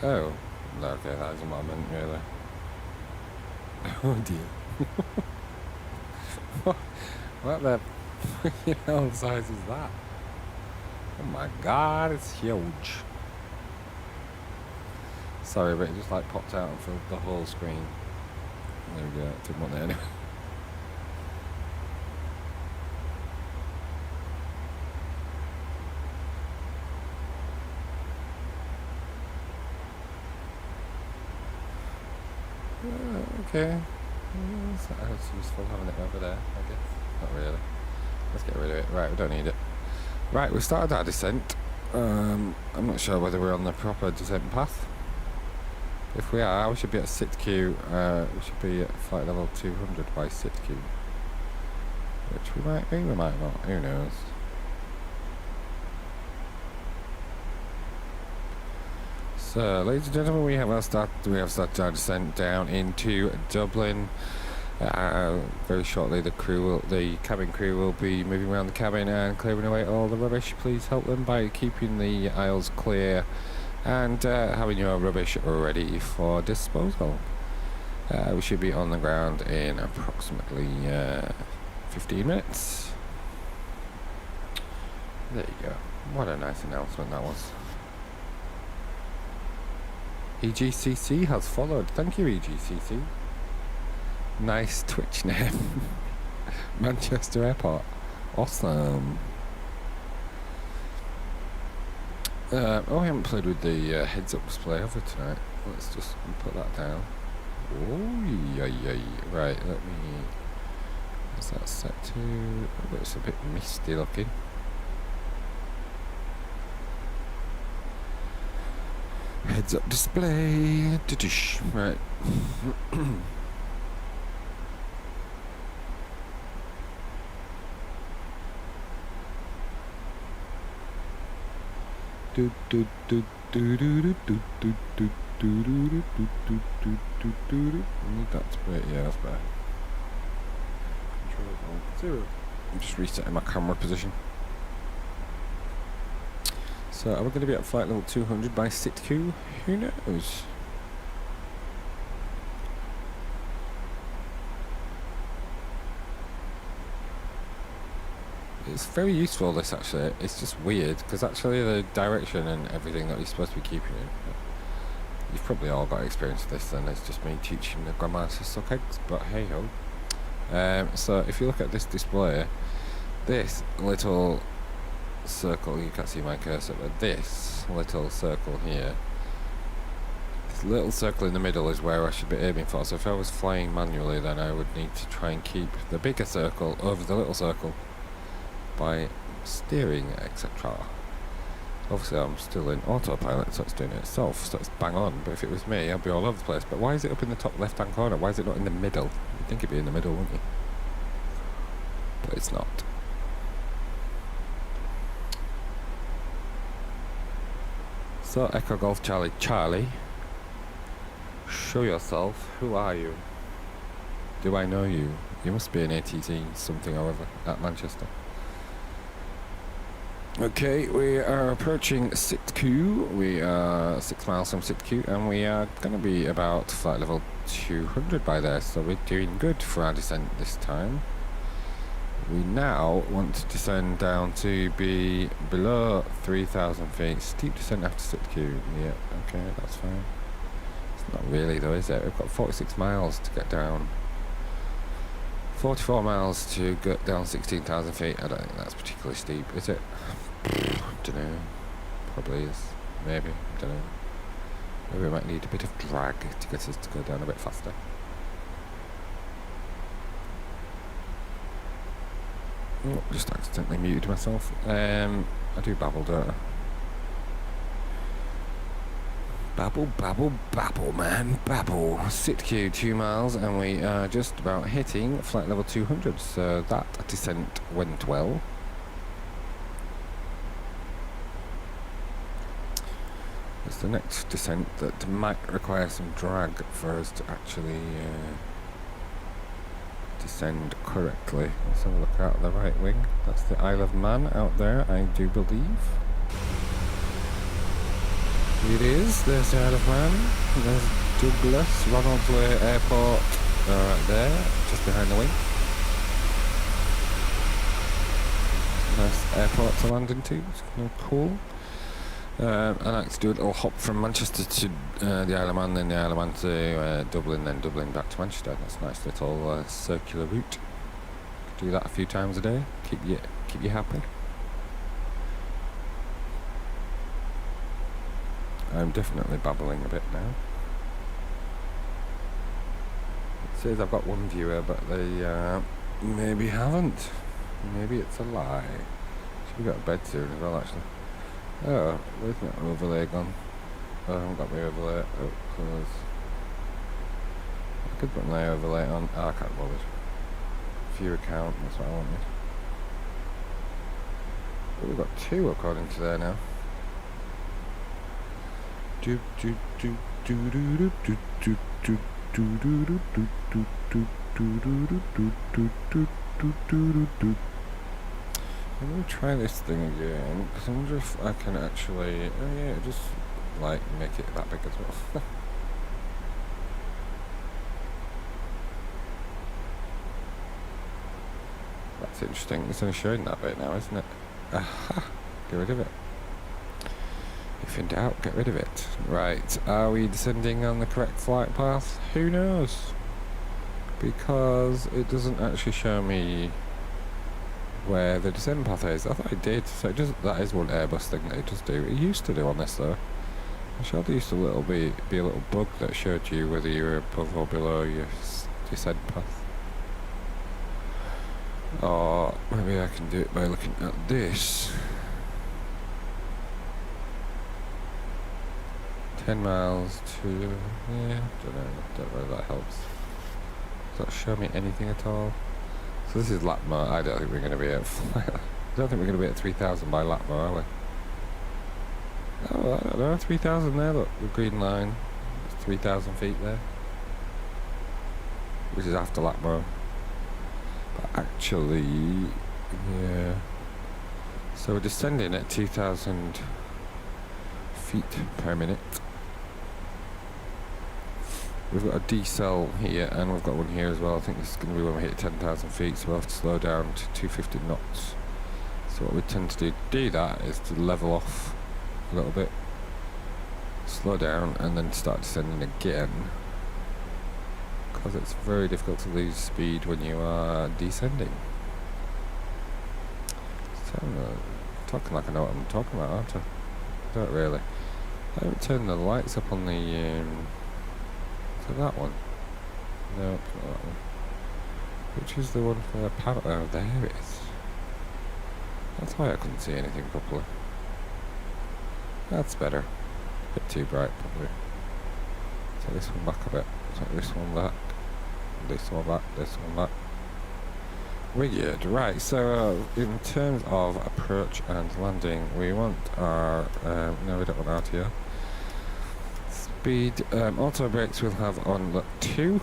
Oh, no, okay, that isn't what I meant really. Oh dear. What the hell size is that? Oh my god, it's huge. Sorry, but it just like popped out and filled the whole screen. There we go, didn't want it anyway. Okay. That's useful having it over there, I guess. Not really. Let's get rid of it. Right, we don't need it. Right, we started our descent. I'm not sure whether we're on the proper descent path. If we are, we should be at SITQ. We should be at flight level 200 by SITQ. Which we might be, we might not. Who knows? So, ladies and gentlemen, we have started our descent down into Dublin. Very shortly, the cabin crew will be moving around the cabin and clearing away all the rubbish. Please help them by keeping the aisles clear and having your rubbish ready for disposal. We should be on the ground in approximately 15 minutes. There you go. What a nice announcement that was. EGCC has followed. Thank you, EGCC. Nice Twitch name. Manchester Airport. Awesome. Oh, I haven't played with the heads-up display over tonight. Let's just put that down. Oh, yeah. Right, let me... What's that set to? Oh, it's a bit misty looking. Heads-up display. Right. That's great, yeah, that's better. Control 0. I'm just resetting my camera position. So are we going to be at flight level 200 by SITQ? Who knows? It's very useful, this actually. It's just weird because actually the direction and everything that you're supposed to be keeping it. You've probably all got experience with this, and it's just me teaching the grandmaster suck eggs, but hey ho. So if you look at this display, this little circle, you can't see my cursor, but this little circle here, this little circle in the middle is where I should be aiming for. So if I was flying manually, then I would need to try and keep the bigger circle over the little circle by steering, etc. Obviously I'm still in autopilot, so it's doing it itself, so it's bang on. But if it was me, I'd be all over the place. But why is it up in the top left hand corner? Why is it not in the middle? You'd think it'd be in the middle, wouldn't you? But it's not. So Echo Golf Charlie Charlie, show yourself. Who are you? Do I know you? You must be an ATC something or other at Manchester. Okay, we are approaching Sitku. We are 6 miles from Sitku, and we are going to be about flight level 200 by there, so we're doing good for our descent this time. We now want to descend down to be below 3,000 feet. Steep descent after Sitku. Yeah, okay, that's fine. It's not really though, is it? We've got 46 miles to get down. 44 miles to get down 16,000 feet. I don't think that's particularly steep, is it? Don't know. Probably is. Maybe. Don't know. Maybe we might need a bit of drag to get us to go down a bit faster. Oh, just accidentally muted myself. I do babble, don't I? Babble, babble, babble, man, babble. Sitku 2 miles, and we are just about hitting flight level 200, so that descent went well. It's the next descent that might require some drag for us to actually descend correctly. Let's have a look out the right wing. That's the Isle of Man out there, I do believe. It is, there's the Isle of Man. There's Douglas, Ronaldsway Airport, right there, just behind the wing. Nice airport to land into, it's kind of cool. I like to do a little hop from Manchester to the Isle of Man, then the Isle of Man to Dublin, then Dublin back to Manchester. That's a nice little circular route. Do that a few times a day. Keep you happy. I'm definitely babbling a bit now. It says I've got one viewer, but they maybe haven't. Maybe it's a lie. Should we got a bed soon as well, actually. Oh, where's my overlay gone? Oh, I haven't got my overlay. Oh, close. I could put my overlay on. Oh, I can't bother. View account, that's what I wanted. Oh, we've got 2 according to there now. Do do do do do do do do do do do do do do do do do do do do. I'm going to try this thing again, because I wonder if I can actually, oh yeah, just like make it that big as well. That's interesting, it's only showing that bit now, isn't it? Aha, get rid of it. If in doubt, get rid of it. Right, are we descending on the correct flight path? Who knows? Because it doesn't actually show me where the descent path is. I thought it did, so it just, that is one Airbus thing that it does do. It used to do on this though. I'm sure there used to be a little bug that showed you whether you were above or below your descent path. Or maybe I can do it by looking at this. 10 miles to, yeah, don't know whether that helps. Does that show me anything at all? So this is Latmo. I don't think we're going to be at I don't think we're going to be at 3,000 by Latmo, are we? Oh, I don't know, 3,000 there, look, the green line. It's 3,000 feet there. Which is after Latmo. But actually, yeah. So we're descending at 2,000 feet per minute. We've got a decel here, and we've got one here as well. I think this is going to be when we hit 10,000 feet, so we'll have to slow down to 250 knots. So what we tend to do that is to level off a little bit, slow down, and then start descending again. Because it's very difficult to lose speed when you are descending. So I'm talking like I know what I'm talking about, aren't I? I don't really. I haven't turned the lights up on the... So that one? No, it's not that one. Which is the one for the power? Oh, there it is. That's why I couldn't see anything properly. That's better. A bit too bright, probably. Take this one back a bit. Take this one back. This one back. This one back. Weird. Right, so in terms of approach and landing, we want our... no, we don't want RTO. Speed, auto brakes we'll have on 2.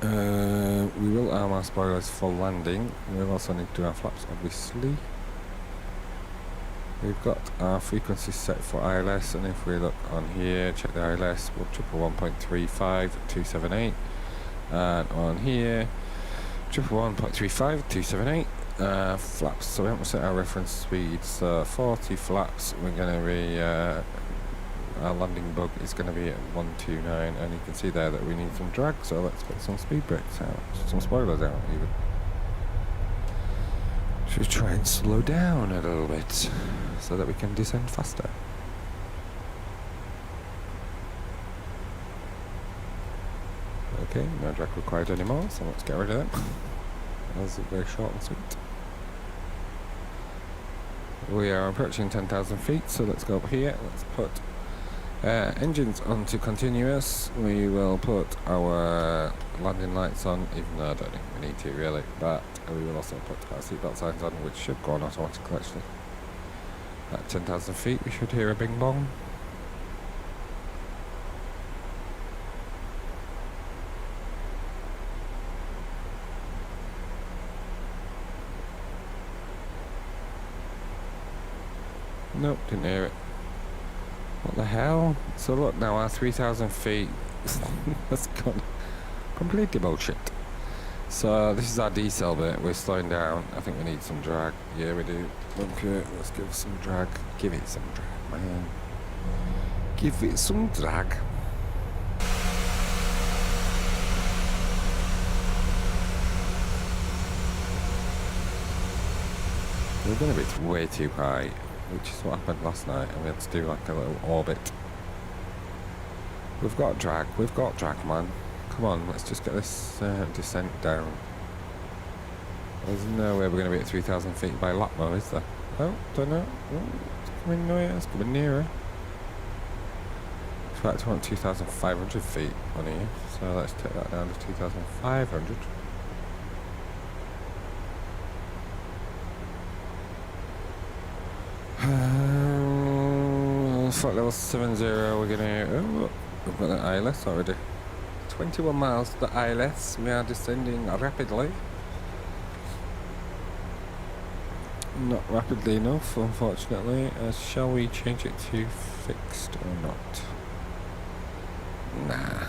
We will arm our spoilers for landing. We'll also need to do our flaps, obviously. We've got our frequency set for ILS, and if we look on here, check the ILS, we're 111.35 at 278, and on here, 111.35 at 278. Flaps, so we haven't set our reference speeds, 40 flaps, we're going to be, our landing bug is going to be at 129, and you can see there that we need some drag, so let's put some speed brakes out, some spoilers out even. Should try and slow down a little bit, so that we can descend faster. Okay, no drag required anymore, so let's get rid of them. That was very short and sweet. We are approaching 10,000 feet, so let's go up here. Let's put engines onto continuous. We will put our landing lights on, even though I don't think we need to really, but we will also put our seatbelt signs on, which should go on automatically actually. At 10,000 feet we should hear a bing bong. Nope, didn't hear it. What the hell? So look now, our 3,000 feet has gone completely bullshit. So this is our decel bit, we're slowing down. I think we need some drag. Yeah, we do. Okay, let's give some drag. Give it some drag, man. Give it some drag. We're going to be way too high, which is what happened last night, and we had to do like a little orbit. We've got drag, man. Come on, let's just get this descent down. There's no way we're going to be at 3,000 feet by Lapmo, is there? Oh, don't know. Oh, it's coming nearer, it's coming nearer. In fact, I want 2,500 feet on here, so let's take that down to 2,500. Flight level 70, we're gonna, oh, we've got the ILS already. 21 miles to the ILS, we are descending rapidly. Not rapidly enough, unfortunately. Shall we change it to fixed or not? Nah.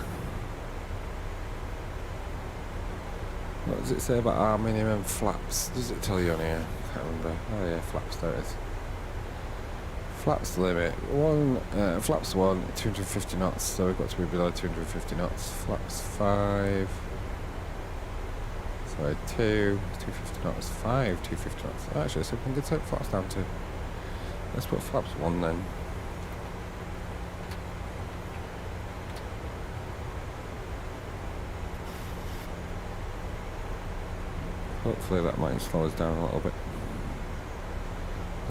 What does it say about our minimum flaps? Does it tell you on here? I can't remember. Oh yeah, flaps, there it is. Flaps limit, flaps 1, 250 knots, so we've got to be below 250 knots. Flaps 5, sorry, 2, 250 knots, 5, 250 knots. Actually, so we can take flaps down to, let's put flaps 1 then. Hopefully that might slow us down a little bit,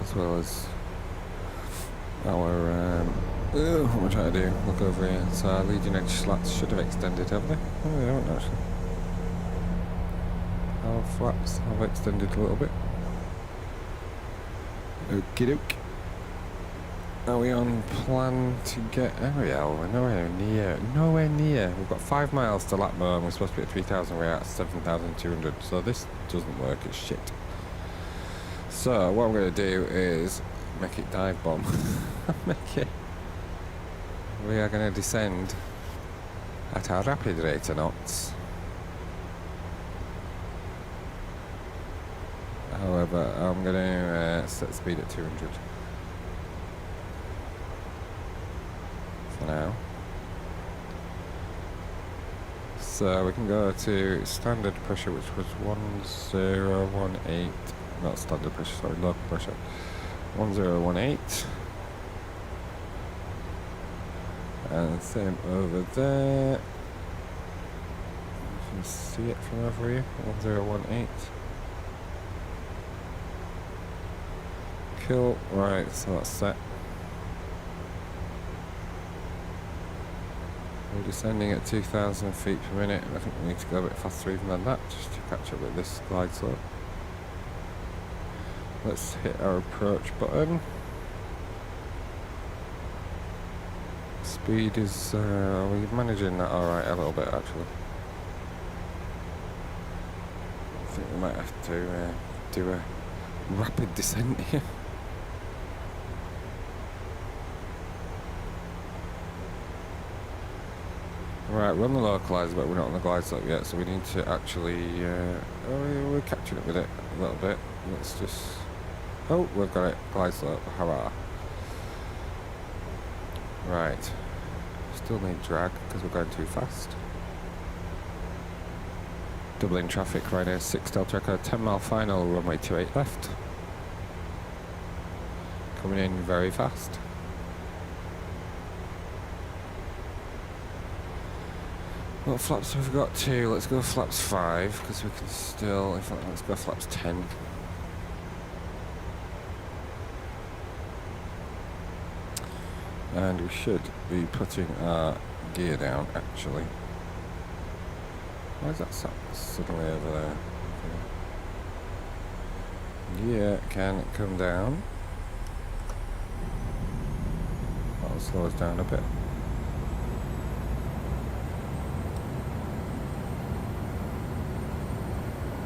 as well as our, what am I trying to do? Look over here. So our leading edge slats should have extended, have they? Oh, they haven't actually. Our flaps have extended a little bit. Okie doke. Are we on plan to get... Oh yeah, we're nowhere near. Nowhere near. We've got 5 miles to Lapmo and we're supposed to be at 3,000. We're at 7,200. So this doesn't work. It's shit. So what I'm going to do is make it dive bomb. We are going to descend at our rapid rate of knots. However, I'm going to set speed at 200 for now. So we can go to standard pressure, which was 1018. Not standard pressure, sorry, local pressure. 1018. And same over there. You can see it from over here. 1018. Cool. Right, so that's set. We're descending at 2,000 feet per minute. I think we need to go a bit faster even than that, just to catch up with this glide slope. Let's hit our approach button. Speed is, we're managing that alright a little bit actually. I think we might have to do a rapid descent here. Right, we're on the localizer, but we're not on the glide slope yet, so we need to actually... we're catching up with it a little bit. Let's just... Oh, we've got it. Glide slope. Hurrah. Right. Still need drag, because we're going too fast. Doubling traffic, Ryanair 6 Delta Echo, 10 mile final, runway 28 left. Coming in very fast. What flaps have we got? 2. Let's go flaps 5, because we can still... In fact, let's go flaps 10. And we should be putting our gear down, actually. Why is that suddenly over there? Okay. Gear can come down. That'll slow us down a bit.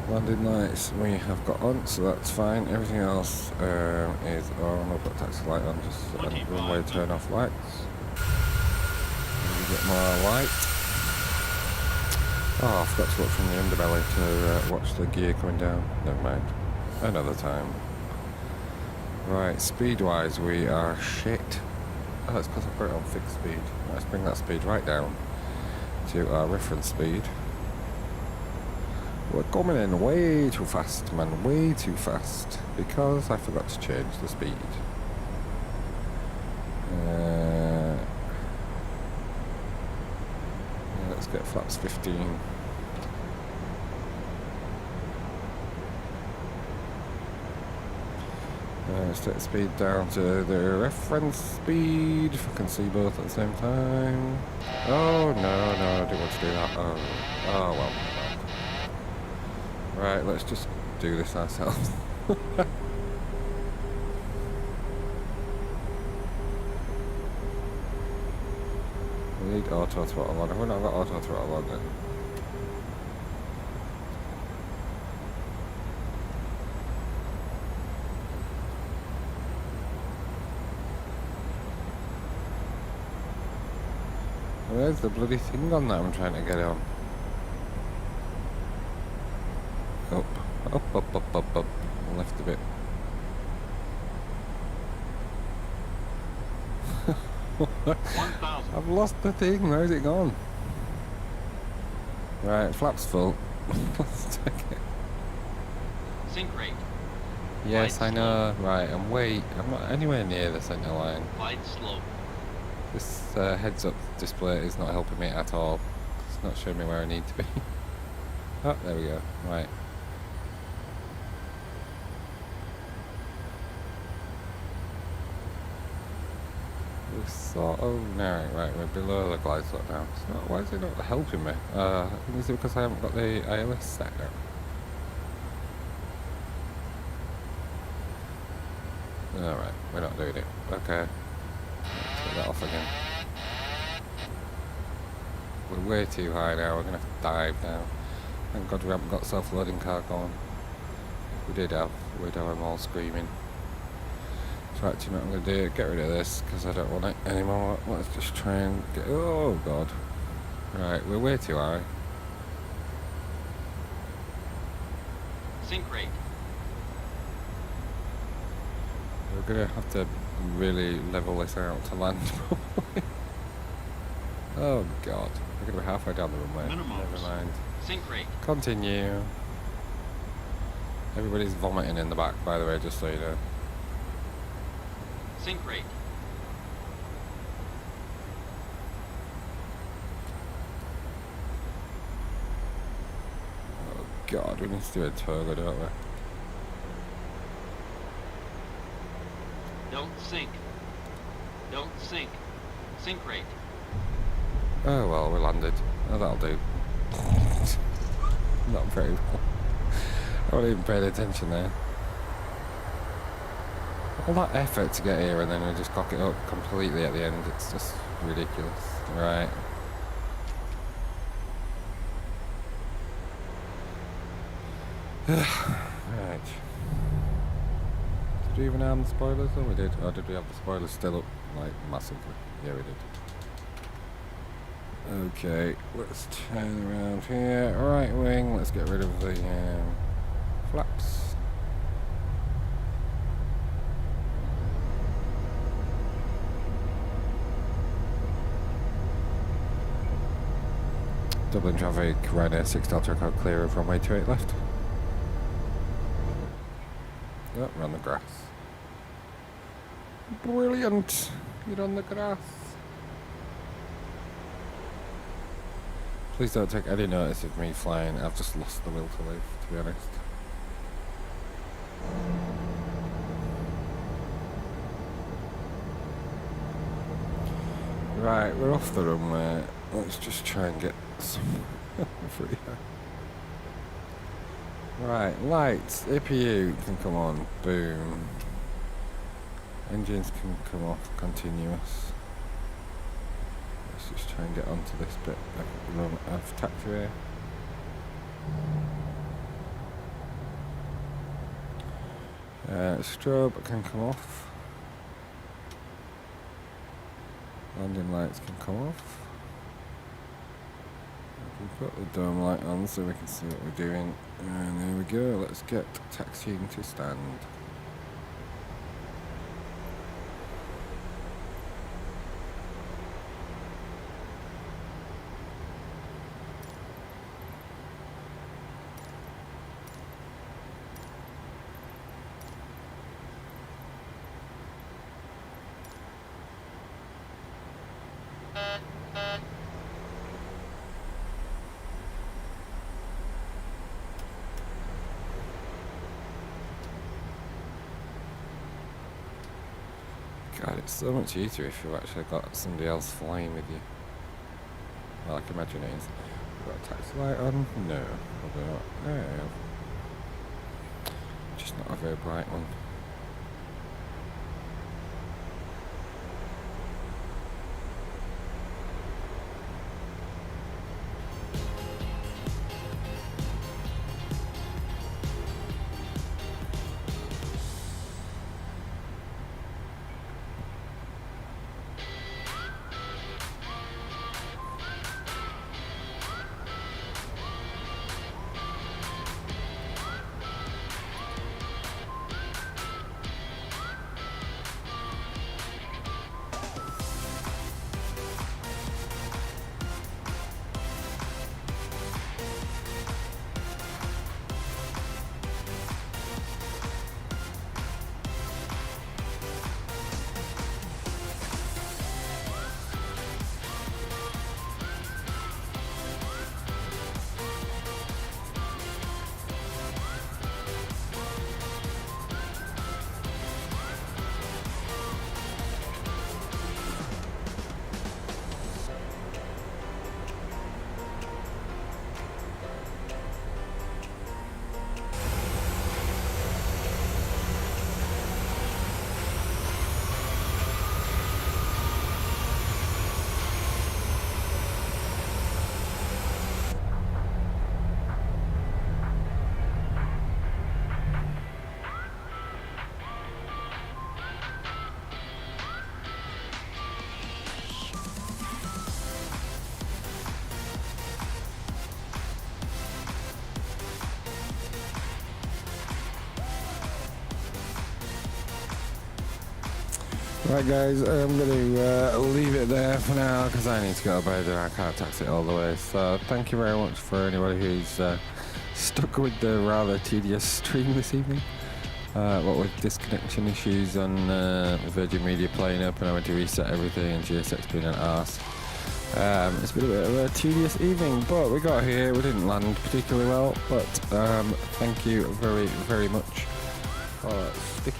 Landing lights we have got on, so that's fine. Everything else is on. I'll put taxi light on, just runway turn off lights. Maybe get more light. Oh, I forgot to look from the underbelly to watch the gear coming down. Never mind. Another time. Right, speed-wise we are shit. Oh, it's because I put it on fixed speed. Let's bring that speed right down to our reference speed. We're coming in way too fast, man, way too fast, because I forgot to change the speed. Yeah, let's get flaps 15. Let's take the speed down to the reference speed, if I can see both at the same time. Oh, no, I didn't want to do that. Oh well. Right, let's just do this ourselves. We need auto throttle on. Have we not got auto throttle on then? Where's the bloody thing on that I'm trying to get on? Up. Left a bit. I've lost the thing. Where's it gone? Right, flap's full. Let's take it. Sync rate. Yes, I know. Right, I'm not anywhere near the centre line. Glide slope. This heads-up display is not helping me at all. It's not showing me where I need to be. Oh, there we go. Right. Oh no, right, we're below the glide slope now. It's not, why is it not helping me? Is it because I haven't got the ALS set now? Alright, we're not doing it. Okay. Take that off again. We're way too high now, we're gonna have to dive now. Thank God we haven't got self-loading car going. If we did have, we'd have them all screaming. So actually what I'm going to do, get rid of this because I don't want it anymore. Let's just try and get... Oh God. Right, we're way too high. Sync rate. We're going to have to really level this out to land properly. Oh God. We're going to be halfway down the runway. Minimums. Never mind. Sync rate. Continue. Everybody's vomiting in the back, by the way, just so you know. Sync rate. Oh God, we need to do a toga, don't we? Don't sink. Don't sink. Sync rate. Oh well, we landed. Oh, that'll do. Not very well. I wasn't even paying attention there. All that effort to get here and then we just cock it up completely at the end. It's just ridiculous. Right. Right. Did we even arm the spoilers? Oh, we did. Or did we have the spoilers still up, like, massively? Yeah, we did. Okay, let's turn around here. Right wing, let's get rid of the flaps. Dublin traffic, Ryanair 6 Delta record clear of runway 28 left. Oh, we're on the grass. Brilliant! You're on the grass. Please don't take any notice of me flying. I've just lost the will to live, to be honest. Right, we're off the runway. Let's just try and get some free air. Right, lights, APU can come on, boom. Engines can come off, continuous. Let's just try and get onto this bit of taxiway. Strobe can come off. Landing lights can come off. We can put the dome light on so we can see what we're doing. And there we go, let's get taxiing to stand. God, it's so much easier if you've actually got somebody else flying with you. Well, I can imagine it is. Got a taxi light on? No, probably not. No. Just not a very bright one. Right guys, I'm going to leave it there for now because I need to go to bed and I can't taxi it all the way. So thank you very much for anybody who's stuck with the rather tedious stream this evening. What with disconnection issues on Virgin Media playing up and I went to reset everything and GSX being an arse. It's been a bit of a tedious evening, but we got here. We didn't land particularly well, but thank you very, very much for sticking